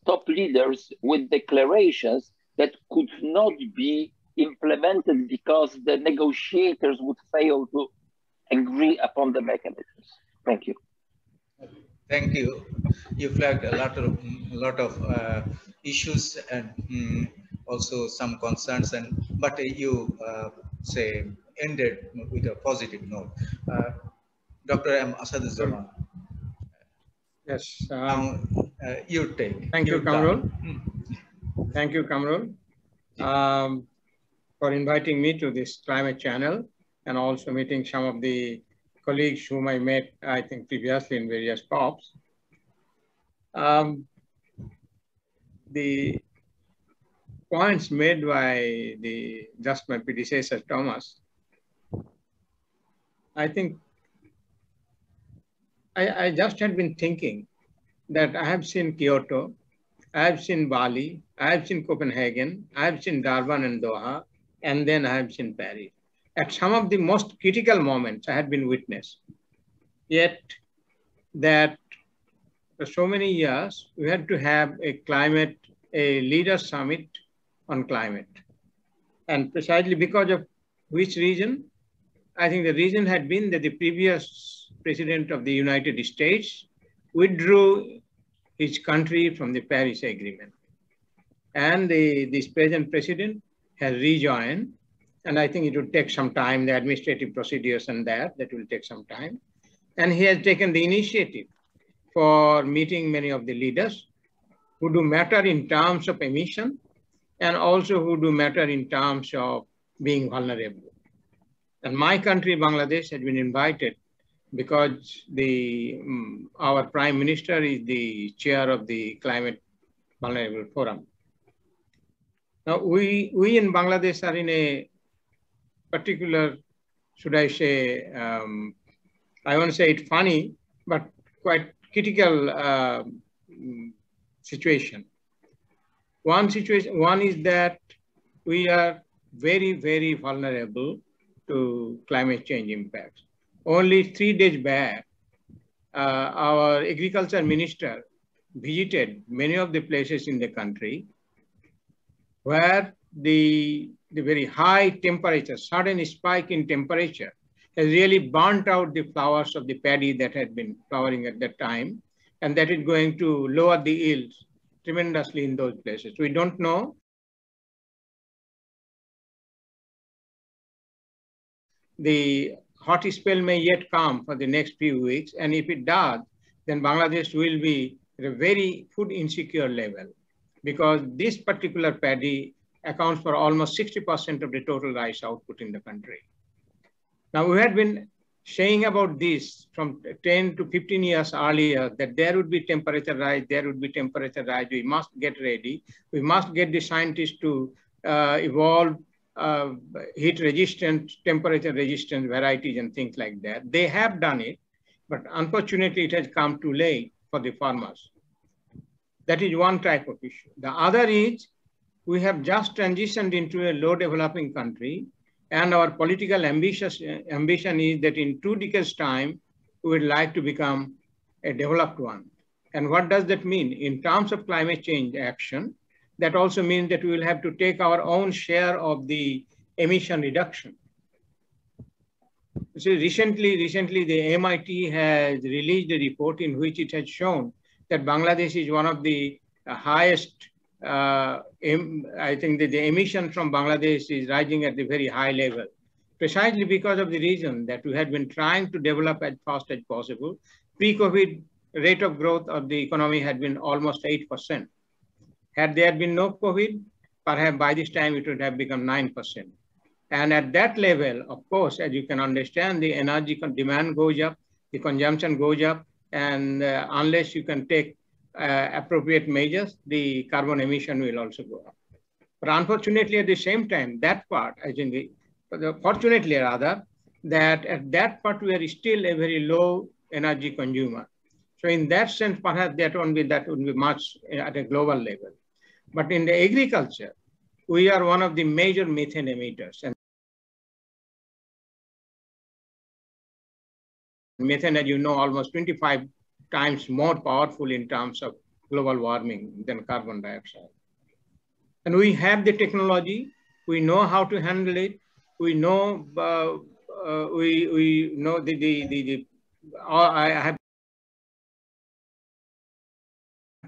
top leaders with declarations that could not be implemented because the negotiators would fail to agree upon the mechanisms. Thank you. Thank you. You flagged a lot of issues and also some concerns, but you ended with a positive note. Dr. M. Asaduzzarman. Yes. You take. Thank you, Kamrul. Thank you, Kamrul, for inviting me to this climate channel and also meeting some of the colleagues whom I met, I think, previously in various COPs. The points made by just my predecessor, Thomas, I think I just had been thinking that I have seen Kyoto, I have seen Bali, I have seen Copenhagen, I have seen Durban and Doha, and then I have seen Paris. At some of the most critical moments I had been witness. Yet that for so many years, we had to have a leader summit on climate. And precisely because of which reason? I think the reason had been that the previous president of the United States withdrew his country from the Paris Agreement. And this present president has rejoined. And I think it will take some time, the administrative procedures and that will take some time. And he has taken the initiative for meeting many of the leaders who do matter in terms of emission and also who do matter in terms of being vulnerable. And my country, Bangladesh, has been invited because our Prime Minister is the chair of the Climate Vulnerable Forum. Now, we in Bangladesh are in a particular, should I say, I won't say it funny, but quite critical situation. One is that we are very, very vulnerable to climate change impacts. Only 3 days back, our agriculture minister visited many of the places in the country where the very high temperature, sudden spike in temperature has really burnt out the flowers of the paddy that had been flowering at that time, and that is going to lower the yields tremendously in those places. We don't know. The hot spell may yet come for the next few weeks, and if it does, then Bangladesh will be at a very food insecure level, because this particular paddy accounts for almost 60% of the total rice output in the country. Now, we had been saying about this from 10 to 15 years earlier, that there would be temperature rise, there would be temperature rise. We must get ready. We must get the scientists to evolve heat resistant, temperature resistant varieties and things like that. They have done it, but unfortunately it has come too late for the farmers. That is one type of issue. The other is we have just transitioned into a low developing country, And our political ambition is that in 2 decades' time, we would like to become a developed one. And what does that mean? In terms of climate change action, that also means that we will have to take our own share of the emission reduction. So recently the MIT has released a report in which it has shown that Bangladesh is one of the highest, I think that the emission from Bangladesh is rising at a very high level, precisely because of the reason that we had been trying to develop as fast as possible. Pre-COVID rate of growth of the economy had been almost 8%. Had there been no COVID, perhaps by this time it would have become 9%. And at that level, of course, as you can understand, the energy demand goes up, the consumption goes up, and unless you can take appropriate measures, the carbon emission will also go up. But unfortunately, at the same time, that part, I think, fortunately rather, that at that part we are still a very low energy consumer. So in that sense, perhaps that would be much at a global level. But in the agriculture, we are one of the major methane emitters. And methane, as you know, almost 25 times more powerful in terms of global warming than carbon dioxide. And we have the technology, we know how to handle it, we know, we know I have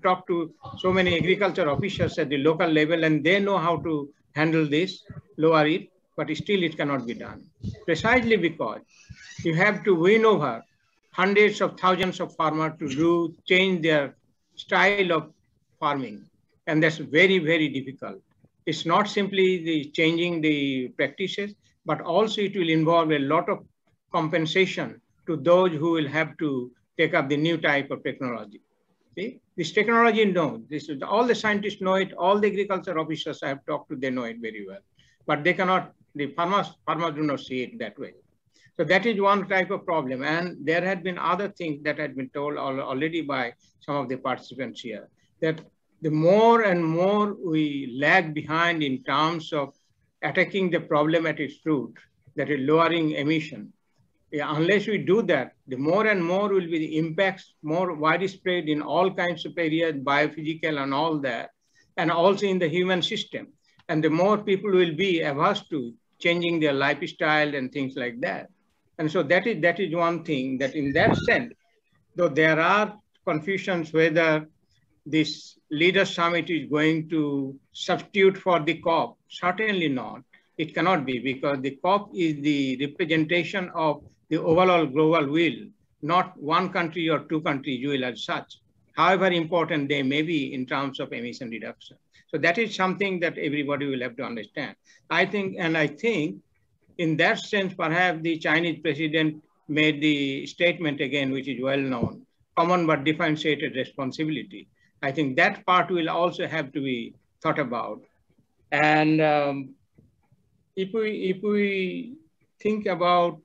talked to so many agriculture officials at the local level, and they know how to handle this, lower it, but still it cannot be done. Precisely because you have to win over hundreds of thousands of farmers to change their style of farming. And that's very, very difficult. It's not simply the changing the practices, but also it will involve a lot of compensation to those who will have to take up the new type of technology. See? This technology, no, all the scientists know it, all the agriculture officers I have talked to, they know it very well. But they cannot, the farmers do not see it that way. So that is one type of problem. And there had been other things that had been told already by some of the participants here, that the more and more we lag behind in terms of attacking the problem at its root, that is lowering emission. Unless we do that, the more and more will be the impacts more widespread in all kinds of areas, biophysical and all that, and also in the human system. And the more people will be averse to changing their lifestyle and things like that. And so that is one thing, that in that sense, though there are confusions whether this Leaders Summit is going to substitute for the COP, certainly not. It cannot be, because the COP is the representation of the overall global will, not one country or 2 countries will as such, however important they may be in terms of emission reduction. So that is something that everybody will have to understand. I think in that sense, perhaps the Chinese president made the statement again, which is well known, common but differentiated responsibility. I think that part will also have to be thought about. And if we think about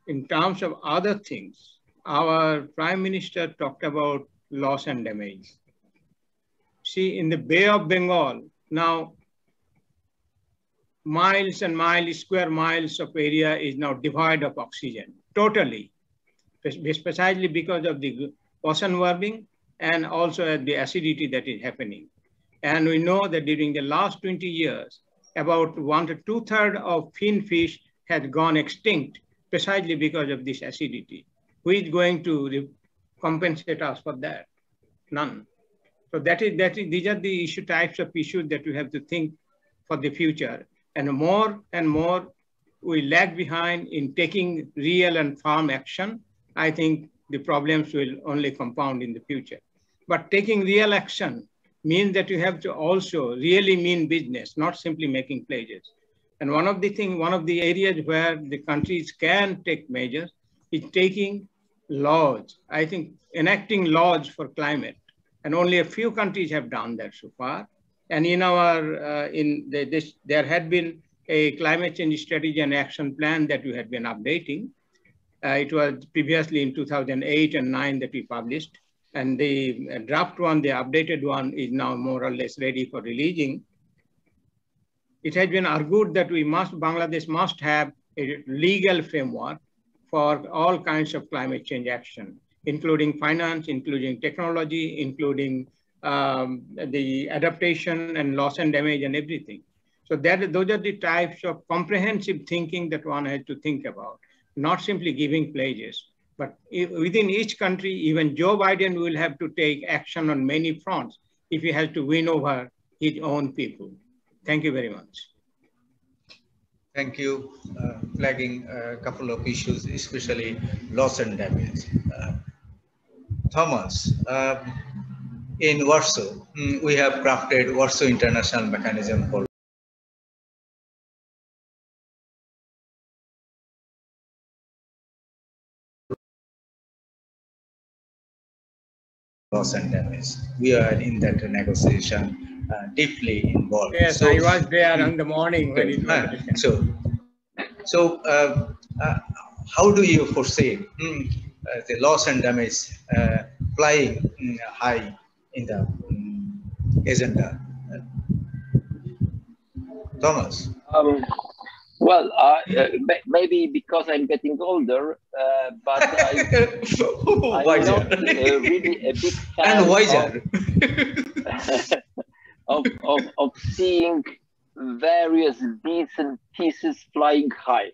in terms of other things, our Prime Minister talked about loss and damage. See, in the Bay of Bengal, now miles and miles, square miles of area is now devoid of oxygen, totally, precisely because of the ocean warming and also the acidity that is happening. And we know that during the last 20 years, about 1 to 2/3 of fin fish has gone extinct precisely because of this acidity. Who is going to compensate us for that? None. So these are the types of issues that we have to think for the future. And more we lag behind in taking real and firm action, I think the problems will only compound in the future. But taking real action means that you have to also really mean business, not simply making pledges. And one of the areas where the countries can take measures is taking laws. I think enacting laws for climate, and only a few countries have done that so far. And in our, there had been a climate change strategy and action plan that we had been updating. It was previously in 2008 and 2009 that we published. And the draft one, the updated one, is now more or less ready for releasing. it has been argued that Bangladesh must have a legal framework for all kinds of climate change action, including finance, including technology, including the adaptation and loss and damage and everything. So those are the types of comprehensive thinking that one has to think about, not simply giving pledges. But within each country, even Joe Biden will have to take action on many fronts if he has to win over his own people. Thank you very much. Thank you. Flagging a couple of issues, especially loss and damage. Thomas, in Warsaw, we have crafted Warsaw International Mechanism for loss and damage. We are in that negotiation deeply involved. Yes, so, I was there in the morning when it was. How do you foresee the loss and damage flying high in the agenda? Thomas? Well, maybe because I'm getting older, but I'm not really a big fan of seeing various bits and pieces flying high.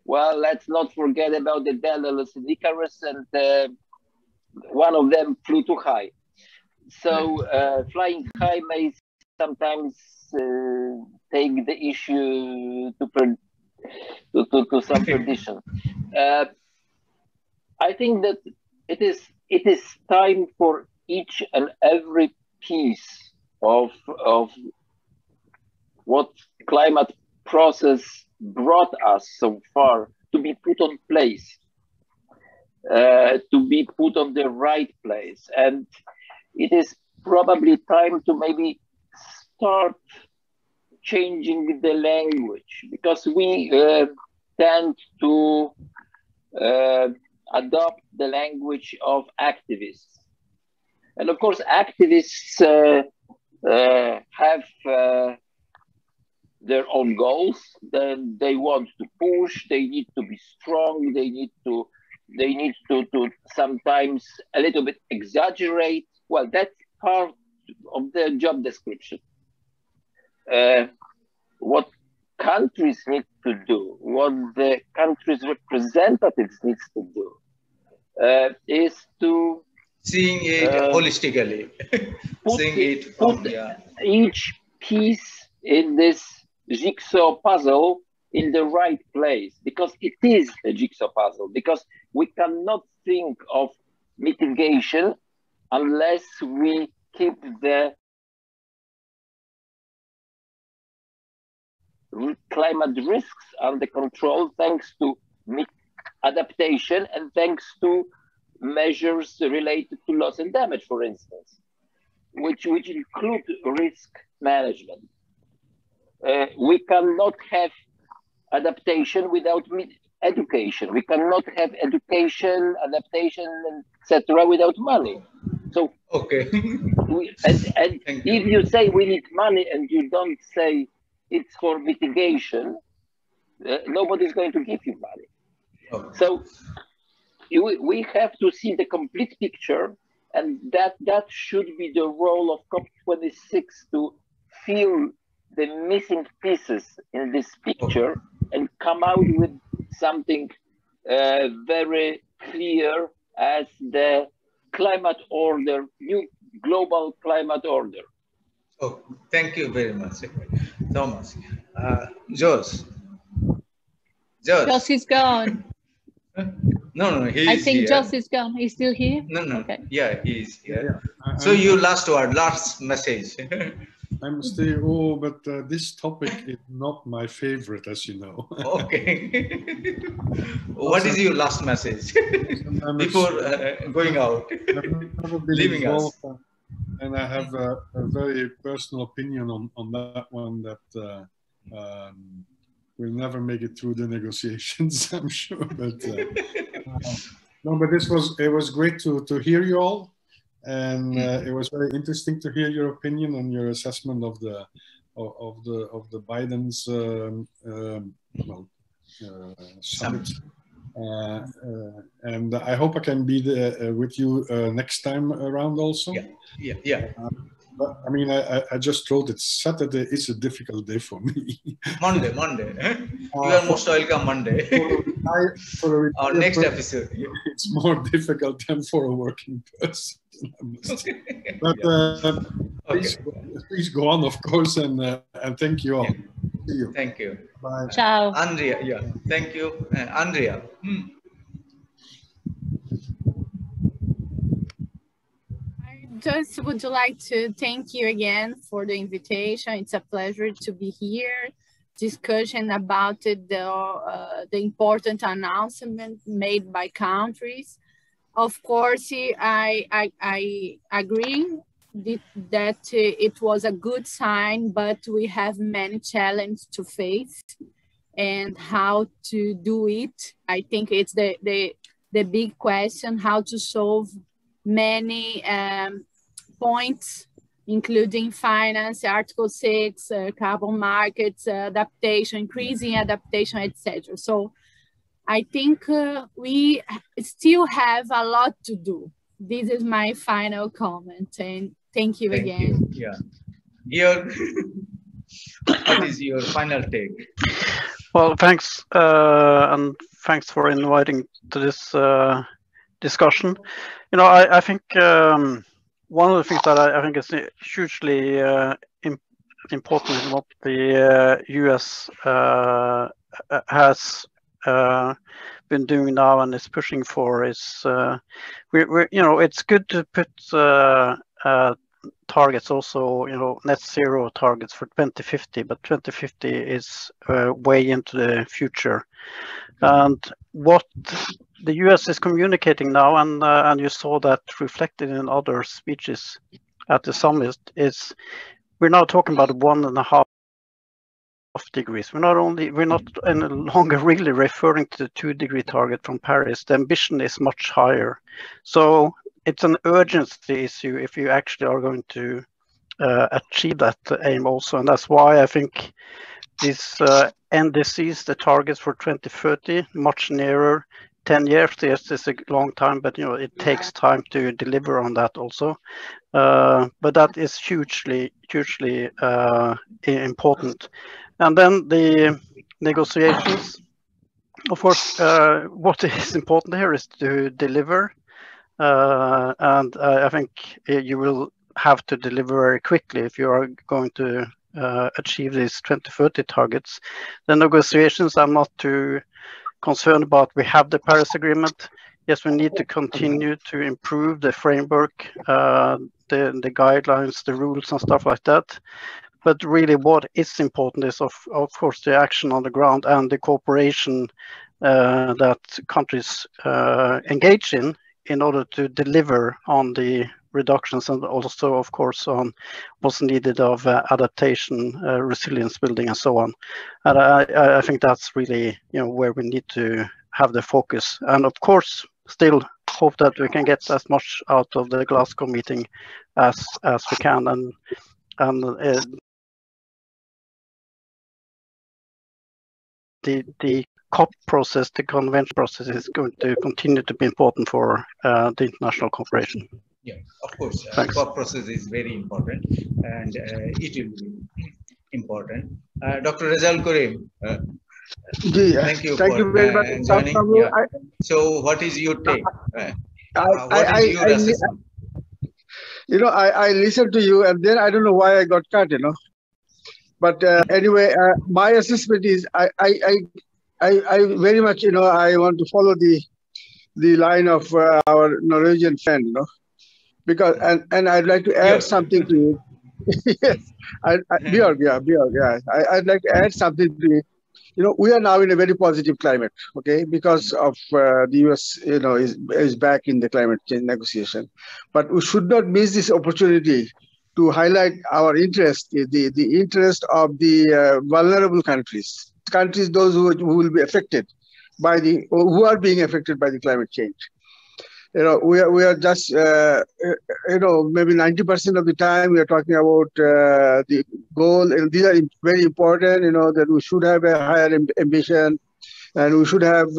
Well, let's not forget about the Daedalus and Icarus, and one of them flew too high. So flying high may sometimes take the issue to some perdition. I think that it is time for each and every piece of what climate process brought us so far to be put on place, to be put on the right place. And it is probably time to maybe start changing the language, because we tend to adopt the language of activists. And of course, activists have their own goals. Then they want to push, they need to be strong, they need to sometimes a little bit exaggerate. Well, that's part of their job description. What countries need to do, what the country's representatives needs to do, is to seeing it holistically, each piece in this jigsaw puzzle in the right place, because it is a jigsaw puzzle, because we cannot think of mitigation unless we keep the climate risks under control, thanks to adaptation and thanks to measures related to loss and damage, for instance, which include risk management. We cannot have adaptation without education. We cannot have education, adaptation, etc. without money. So, okay. If you say we need money and you don't say it's for mitigation, nobody's going to give you money. Okay. So we have to see the complete picture, and that should be the role of COP26, to fill the missing pieces in this picture and come out with something very clear as the climate order, new global climate order. Oh, thank you very much, Thomas. Jos is gone. No, he is I think here. Jos is gone. He's still here? No. Okay. Yeah, he is here. Yeah. So you last word, last message. I'm still, but this topic is not my favorite, as you know. Okay. What is your last message before going out, leaving us? And I have a very personal opinion on that one, that we'll never make it through the negotiations, I'm sure. But no, but it was great to hear you all. And it was very interesting to hear your opinion and your assessment of the Biden's summit. And I hope I can be with you next time around also. Yeah. But I mean, I just told it Saturday is a difficult day for me. Monday. You are most welcome Monday. Our next episode. It's more difficult than for a working person. But please go on, of course, and thank you all. See you. Thank you. Bye. Ciao. Andrea, yeah. Thank you. Andrea. Just would like to thank you again for the invitation. It's a pleasure to be here, discussion about the important announcement made by countries. Of course, I agree that it was a good sign, but we have many challenges to face, and how to do it. I think it's the big question, how to solve many points, including finance, Article 6, carbon markets, adaptation, increasing adaptation, etc. So I think we still have a lot to do. This is my final comment, and thank you again. Yeah. Georg, what is your final take? Well, thanks, and thanks for inviting to this discussion. You know, I think one of the things that I think is hugely important is what the US has been doing now and is pushing for is we're you know, it's good to put targets also, you know, net zero targets for 2050, but 2050 is way into the future. And what the US is communicating now, and you saw that reflected in other speeches at the summit, is we're now talking about 1.5 degrees. We're not any longer really referring to the 2-degree target from Paris. The ambition is much higher. So it's an urgency issue if you actually are going to achieve that aim also. And that's why I think these NDCs, the targets for 2030, much nearer. 10 years, yes, is a long time, but you know, it takes time to deliver on that also. But that is hugely important. And then the negotiations, of course, what is important here is to deliver. And I think you will have to deliver very quickly if you are going to achieve these 2030 targets. The negotiations, I'm not too concerned about. We have the Paris Agreement. Yes, we need to continue to improve the framework, the guidelines, the rules and stuff like that. But really what is important is of course the action on the ground and the cooperation that countries engage in order to deliver on the reductions, and also of course on what's needed of adaptation, resilience building and so on. And I think that's really, you know, where we need to have the focus, and of course still hope that we can get as much out of the Glasgow meeting as we can, and the COP process, the convention process, is going to continue to be important for the international cooperation. Yeah, of course. COP process is very important, and it will be important. Dr. Rizal Karim, thank you for very much joining. Yeah. So, what is your take? What is your assessment? You know, I listened to you, and then I don't know why I got cut. You know, but anyway, my assessment is I very much, you know, I want to follow the line of our Norwegian friend, you know, because and I'd like to add something to you. Yes, Björg, yeah. I'd like to add something to you. You know, we are now in a very positive climate, okay, because of the US, you know, is back in the climate change negotiation. But we should not miss this opportunity to highlight our interest, the interest of the vulnerable countries, those who will be affected by who are being affected by the climate change. we are just, maybe 90% of the time we are talking about the goal, and these are very important, that we should have a higher ambition, and we should have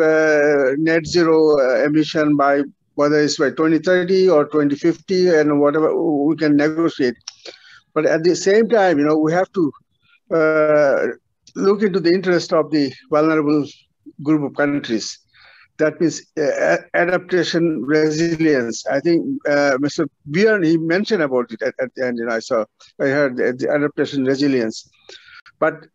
net zero emission by, whether it's by 2030 or 2050, and whatever we can negotiate. But at the same time, we have to look into the interest of the vulnerable group of countries. That means adaptation, resilience. I think Mr. Björn, he mentioned about it at the end. I heard the adaptation, resilience. But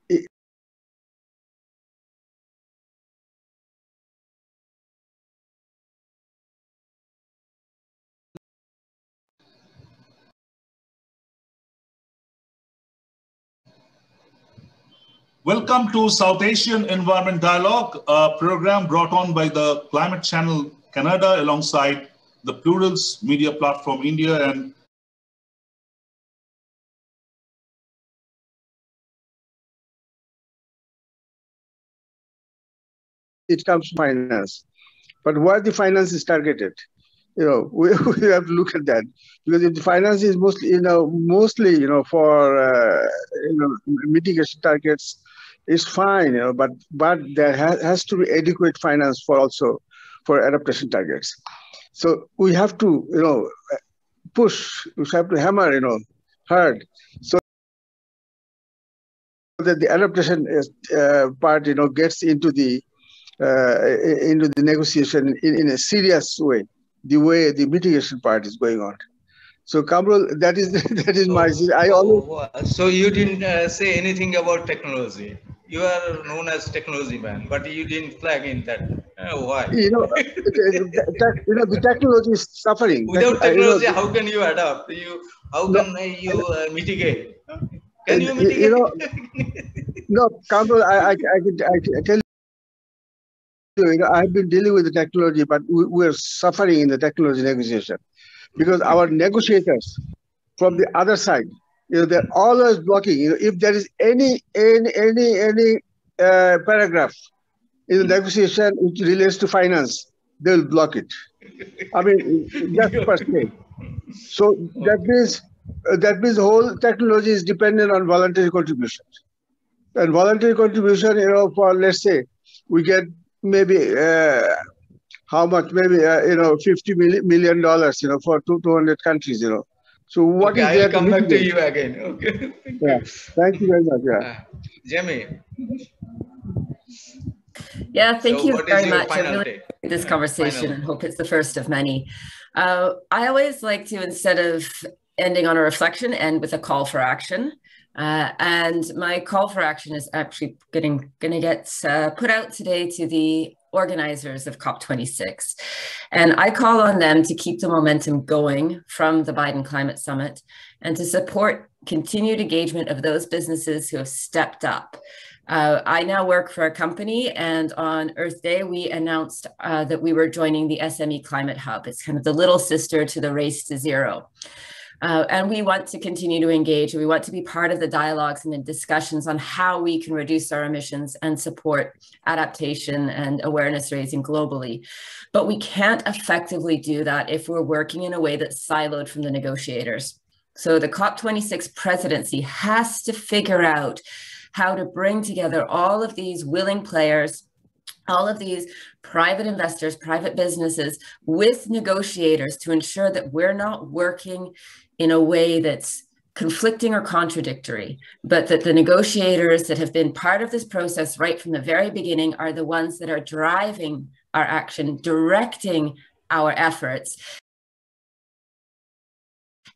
Welcome to South Asian Environment Dialogue, a program brought on by the Climate Channel Canada alongside the Plurals Media Platform India and it comes to finance. But where the finance is targeted, we have to look at that, because if the finance is mostly, for mitigation targets, it's fine, but there has to be adequate finance for adaptation targets. So we have to, push, we have to hammer, hard, so that the adaptation part, gets into the negotiation in a serious way, the way the mitigation part is going on. So Kamrul, that is my. I always. So you didn't say anything about technology. You are known as technology man, but you didn't flag in that. Why? The technology is suffering. Without technology, how can you adapt? How can you mitigate? Can you mitigate? No, Kamrul, I tell you, I've been dealing with the technology, but we're suffering in the technology negotiation, because our negotiators from the other side, they're always blocking. If there is any paragraph in the negotiation which relates to finance, they'll block it. I mean, just per se. So that means the whole technology is dependent on voluntary contributions. And voluntary contribution, for, let's say, we get maybe how much? Maybe $50 million, for 200 countries, So what is there? I'll come back to you again. Okay. Thank you very much. Yeah. Jamie. Yeah, thank you very much. I really like this conversation and hope it's the first of many. I always like to, instead of ending on a reflection, end with a call for action. And my call for action is actually going to get put out today to the organizers of COP26. And I call on them to keep the momentum going from the Biden Climate Summit and to support continued engagement of those businesses who have stepped up. I now work for a company, and on Earth Day, we announced that we were joining the SME Climate Hub. It's kind of the little sister to the Race to Zero. And we want to continue to engage. We want to be part of the dialogues and the discussions on how we can reduce our emissions and support adaptation and awareness raising globally. But we can't effectively do that if we're working in a way that's siloed from the negotiators. So the COP26 presidency has to figure out how to bring together all of these willing players, all of these private investors, private businesses with negotiators to ensure that we're not working in a way that's conflicting or contradictory, but that the negotiators that have been part of this process right from the very beginning are the ones that are driving our action, directing our efforts,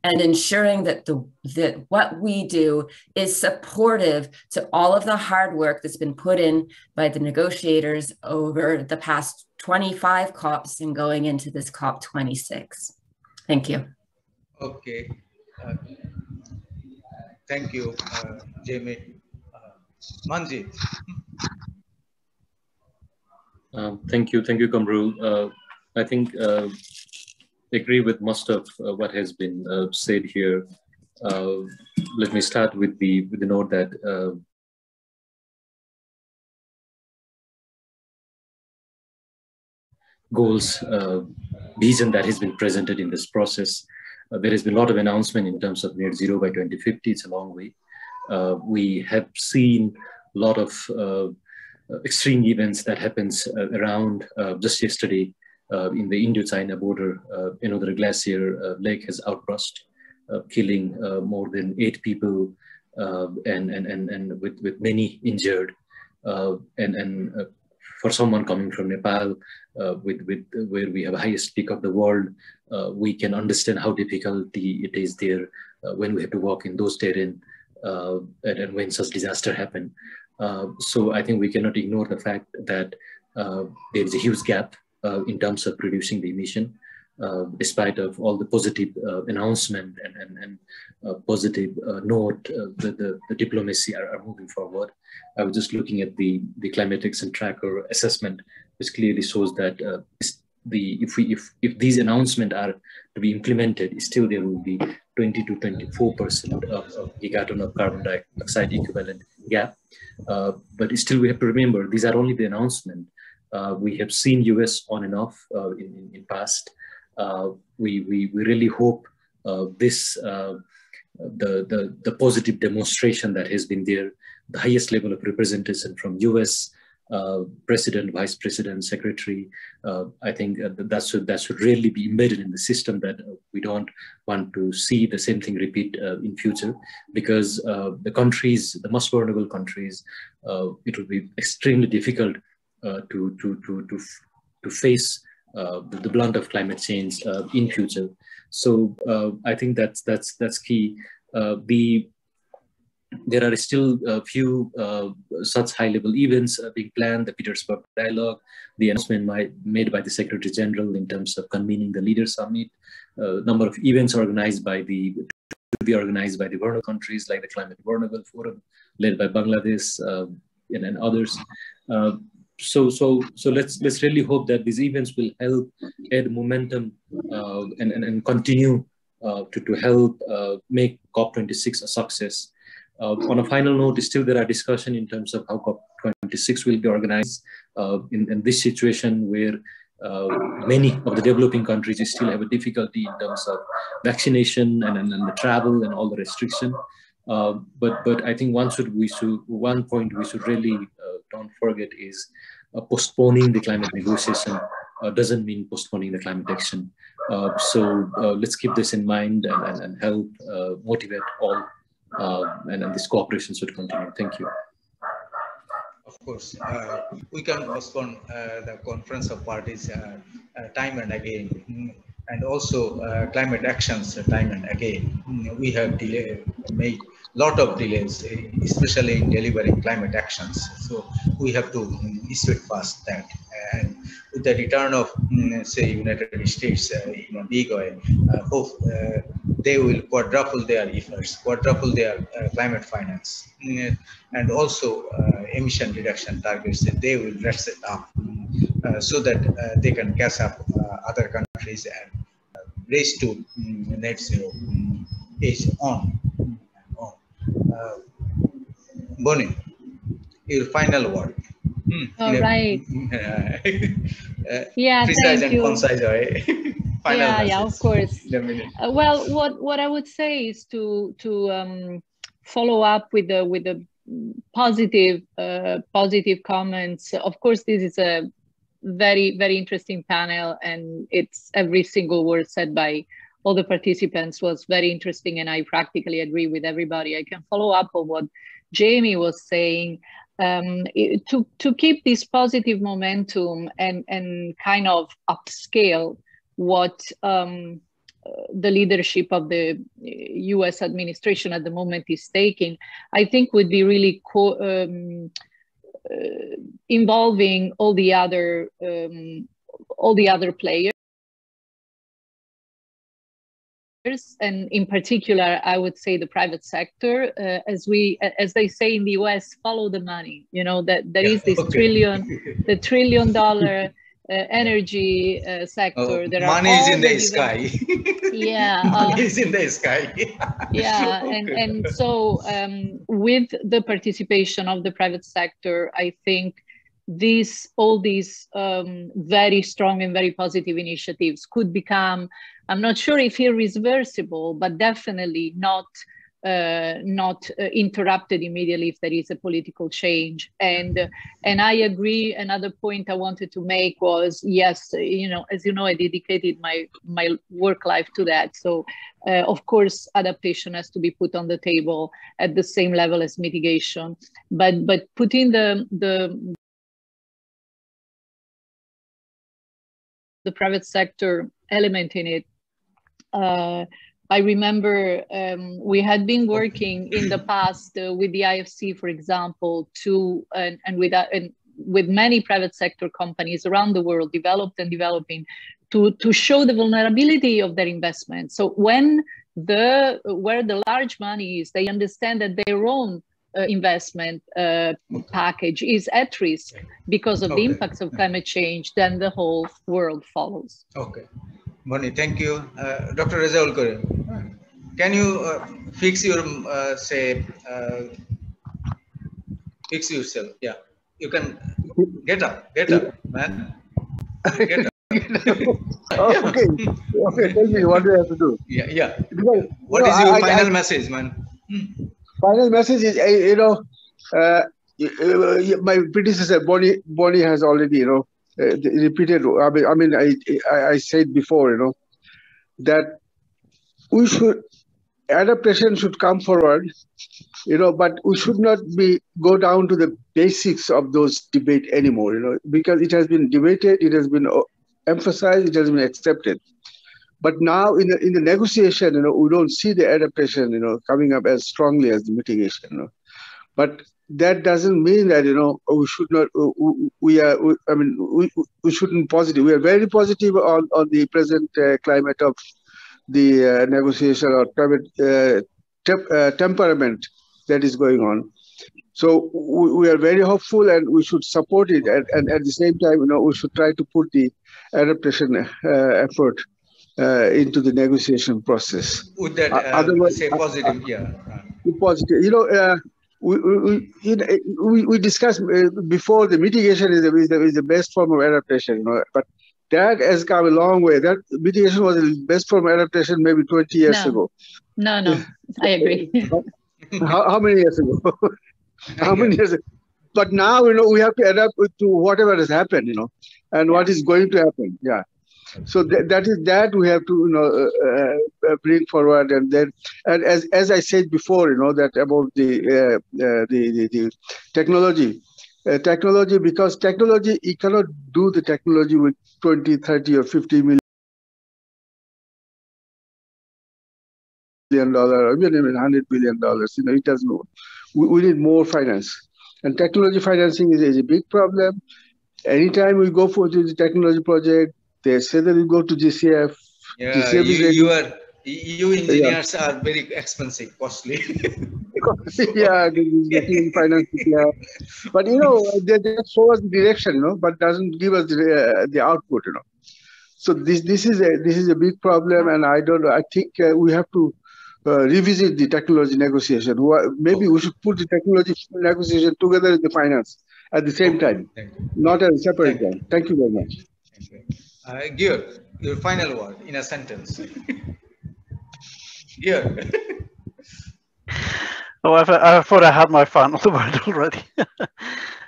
and ensuring that that what we do is supportive to all of the hard work that's been put in by the negotiators over the past 25 COPs and going into this COP26. Thank you. Okay. Thank you, Jamie. Manjit. Thank you, Kamrul. I think I agree with most of what has been said here. Let me start with the note that goals, vision that has been presented in this process. There has been a lot of announcement in terms of net zero by 2050. It's a long way. We have seen a lot of extreme events that happens around. Just yesterday in the Indo-China border, another glacier lake has outburst, killing more than 8 people and with many injured. For someone coming from Nepal, where we have the highest peak of the world, we can understand how difficult it is there when we have to walk in those terrain and when such disaster happen. So I think we cannot ignore the fact that there is a huge gap in terms of reducing the emission, despite of all the positive announcement and positive note, the diplomacy are moving forward. I was just looking at the climate action tracker assessment, which clearly shows that if these announcements are to be implemented, still there will be 20 to 24% of gigaton of carbon dioxide equivalent gap. But still we have to remember, these are only the announcement. We have seen US on and off in past. We really hope the positive demonstration that has been there, the highest level of representation from US president, vice president, secretary. I think that should really be embedded in the system, that we don't want to see the same thing repeat in future, because the countries, the most vulnerable countries, it will be extremely difficult to face the blunt of climate change in future. So I think that's key. There are still a few such high-level events being planned, the Petersburg Dialogue, the announcement made by the Secretary General in terms of convening the Leaders Summit, number of events organized to be organized by the vulnerable countries, like the Climate Vulnerable Forum, led by Bangladesh and others. So let's really hope that these events will help add momentum and continue to help make COP26 a success. On a final note, still there are discussion in terms of how COP26 will be organized in this situation where many of the developing countries still have a difficulty in terms of vaccination and the travel and all the restriction. But I think one point we should really don't forget is postponing the climate negotiation doesn't mean postponing the climate action. So let's keep this in mind and help motivate all, and this cooperation should continue. Thank you. Of course, we can postpone the conference of parties time and again, and also climate actions time and again. We have made a lot of delays, especially in delivering climate actions. So we have to speed fast that. And with the return of, say, United States in a big way, hope they will quadruple their efforts, quadruple their climate finance, and also emission reduction targets that they will raise it up so that they can catch up other countries and race to net zero age on. Bonnie, your final word. All right. Yeah, precise and you. concise way. Yeah, of course. Well, what I would say is to follow up with the positive comments. Of course, this is a very, very interesting panel, and it's every single word said by all the participants was very interesting, and I practically agree with everybody. I can follow up on what Jamie was saying. To keep this positive momentum and kind of upscale what the leadership of the US administration at the moment is taking, I think would be really involving all the other players. And in particular, I would say the private sector, as they say in the US, follow the money. You know, that there is this the $1 trillion energy sector. There money is in the sky. Yeah, money is in the sky. Yeah, and so with the participation of the private sector, I think all these very strong and very positive initiatives could become, I'm not sure if irreversible, but definitely not interrupted immediately if there is a political change. And I agree. Another point I wanted to make was, yes, as you know, I dedicated my work life to that. So of course, adaptation has to be put on the table at the same level as mitigation, but putting the private sector element in it. I remember we had been working in the past with the IFC, for example, and with many private sector companies around the world, developed and developing, to show the vulnerability of their investment. So where the large money is, they understand that their own investment package is at risk because of the impacts of climate change, then the whole world follows. Okay. Bonnie, thank you. Dr. Reza Ulkari, can you fix your, fix yourself? Yeah, you can get up, man. Get up. Oh, okay. Okay, tell me, what do I have to do? Yeah. Because, what is your final message, man? Final message is, my predecessor, Bonnie has already, repeated. I said before, that adaptation should come forward, but we should not go down to the basics of those debate anymore, because it has been debated, it has been emphasized, it has been accepted. But now in the negotiation, we don't see the adaptation, coming up as strongly as the mitigation. But that doesn't mean that we should not. We shouldn't positive. We are very positive on the present climate of the negotiation or climate temperament that is going on. So we are very hopeful, and we should support it. And at the same time, we should try to put the adaptation effort into the negotiation process. Would that say positive? Yeah. Positive. We discussed before, the mitigation is the best form of adaptation, but that has come a long way. That mitigation was the best form of adaptation maybe 20 years ago. No, I agree. How many years ago? How many years ago? But now, we have to adapt to whatever has happened, and what is going to happen. Yeah. So that we have to bring forward, and then, and as I said before, that about the technology, because technology, you cannot do the technology with 20, 30, or 50 million or even $100 billion. It doesn't. We need more finance, and technology financing is a big problem. Anytime we go for the technology project, they say that we go to GCF. Yeah, GCF you engineers are very expensive, costly. Yeah, finance. Yeah. But they just show us the direction, but doesn't give us the output. So this is a big problem, and I think we have to revisit the technology negotiation. Maybe we should put the technology negotiation together with the finance at the same time, not as a separate time. Thank you very much. Georg, your final word in a sentence. Georg. Oh, I thought I had my final word already.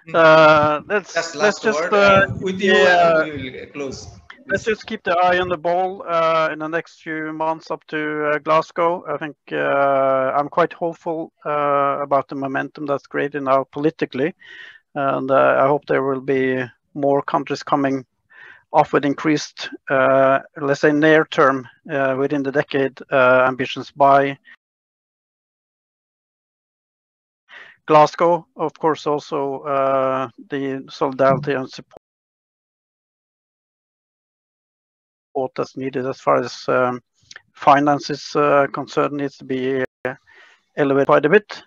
Let's just with you, we will close. Let's just keep the eye on the ball in the next few months up to Glasgow. I think I'm quite hopeful about the momentum that's created now politically, and I hope there will be more countries coming off with increased, let's say, near term within the decade ambitions by Glasgow. Of course, also the solidarity and support that's needed as far as finance is concerned needs to be elevated quite a bit.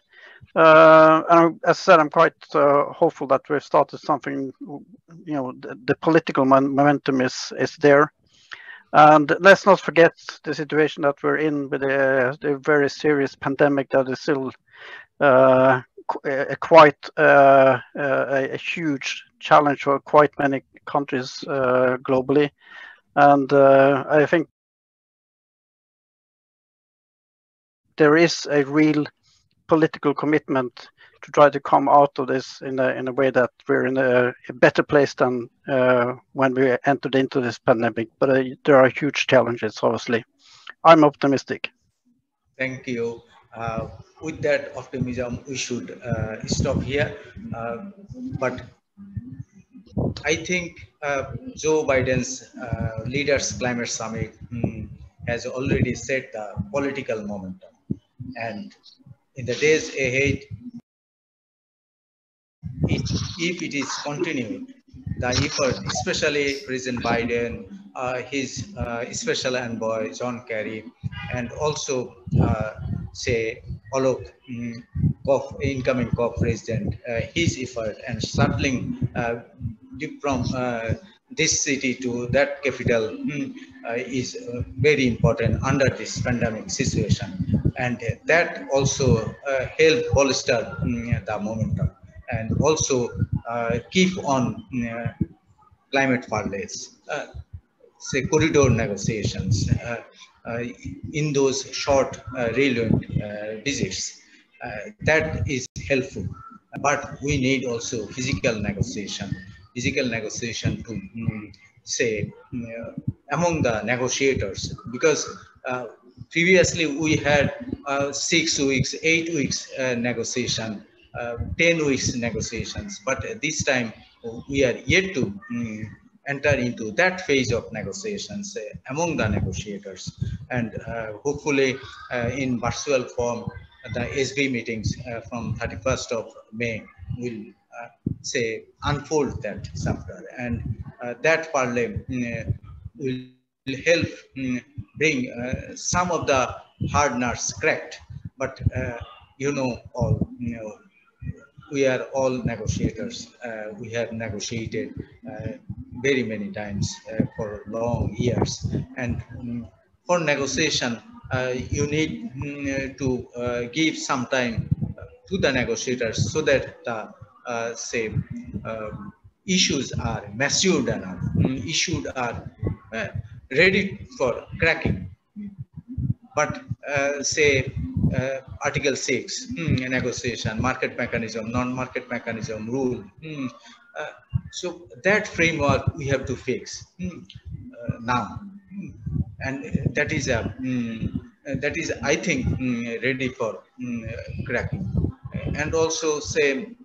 And as I said, I'm quite hopeful that we've started something. The political momentum is there, and let's not forget the situation that we're in with the very serious pandemic that is still quite a huge challenge for quite many countries globally. And I think there is a real political commitment to try to come out of this in a way that we're in a better place than when we entered into this pandemic. But there are huge challenges, obviously. I'm optimistic. Thank you. With that optimism, we should stop here. But I think Joe Biden's Leaders Climate Summit has already set the political momentum. And in the days ahead, if it is continued, the effort, especially President Biden, his special envoy, John Kerry, and also, say, Alok, incoming co-president, his effort and shuttling from this city to that capital is very important under this pandemic situation. And that also helped bolster the momentum and also keep on climate parlays, say corridor negotiations in those short railway visits. That is helpful, but we need also physical negotiation to say among the negotiators, because previously we had 6 weeks, 8 weeks negotiation, 10 weeks negotiations, but this time we are yet to enter into that phase of negotiations among the negotiators. And hopefully in virtual form, the SB meetings from 31st of May will say unfold that chapter, and that parliament will help bring some of the hard nuts cracked. But all, we are all negotiators. We have negotiated very many times for long years, and for negotiation you need to give some time to the negotiators so that the issues are matured enough, issues are ready for cracking. But Article 6 negotiation, market mechanism, non-market mechanism, rule. So that framework we have to fix now, and that is I think ready for cracking. And also say,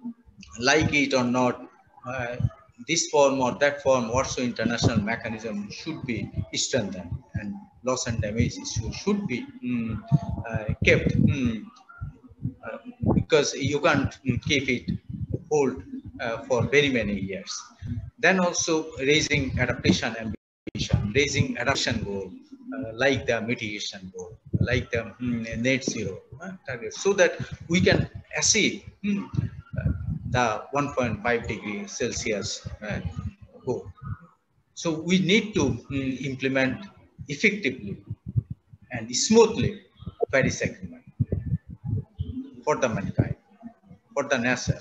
like it or not, this form or that form, also international mechanism should be strengthened, and loss and damage issue should be kept, because you can't keep it hold for very many years. Then also raising adaptation ambition, raising adaptation goal, like the mitigation goal, like the net zero target, so that we can achieve the 1.5 degrees Celsius goal. So we need to implement effectively and smoothly Paris Agreement for the mankind, for the nature,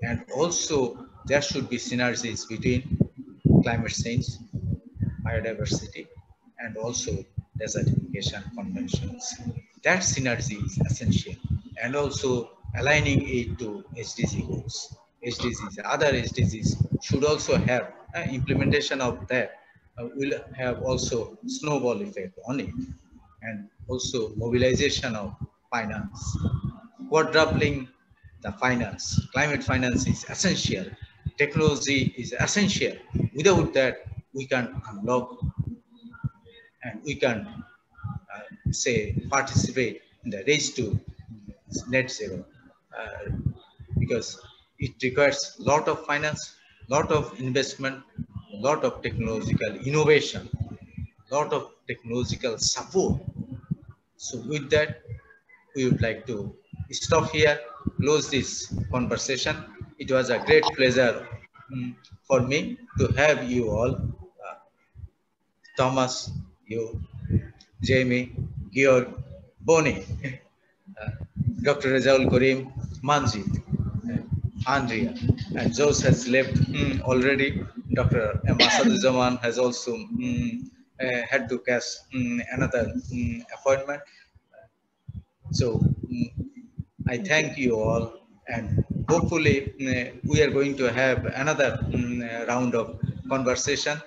and also there should be synergies between climate change, biodiversity, and also desertification conventions. That synergy is essential, and also aligning it to SDG goals. SDGs, other SDGs should also have implementation of that will have also snowball effect on it, and also mobilization of finance, quadrupling the finance. Climate finance is essential. Technology is essential. Without that, we can unlock and we can participate in the race to net zero, because it requires a lot of finance, lot of investment, lot of technological innovation, lot of technological support. So with that, we would like to stop here, close this conversation. It was a great pleasure for me to have you all, Thomas, you, Jamie, Georg, Bonnie, Dr. Rajaul Karim, Manjit, Andrea, and Jose has left already. Dr. Masaduzaman has also had to catch another appointment. So I thank you all, and hopefully we are going to have another round of conversation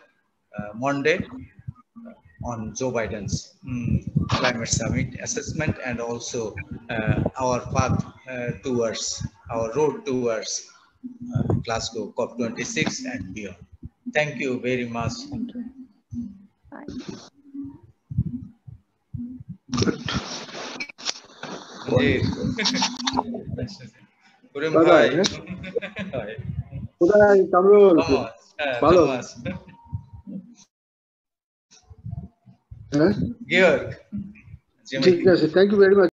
Monday on Joe Biden's climate summit assessment, and also our path towards our road towards Glasgow COP26 and beyond. Thank you very much. Thank you. Bye. Georg. Thank you very much.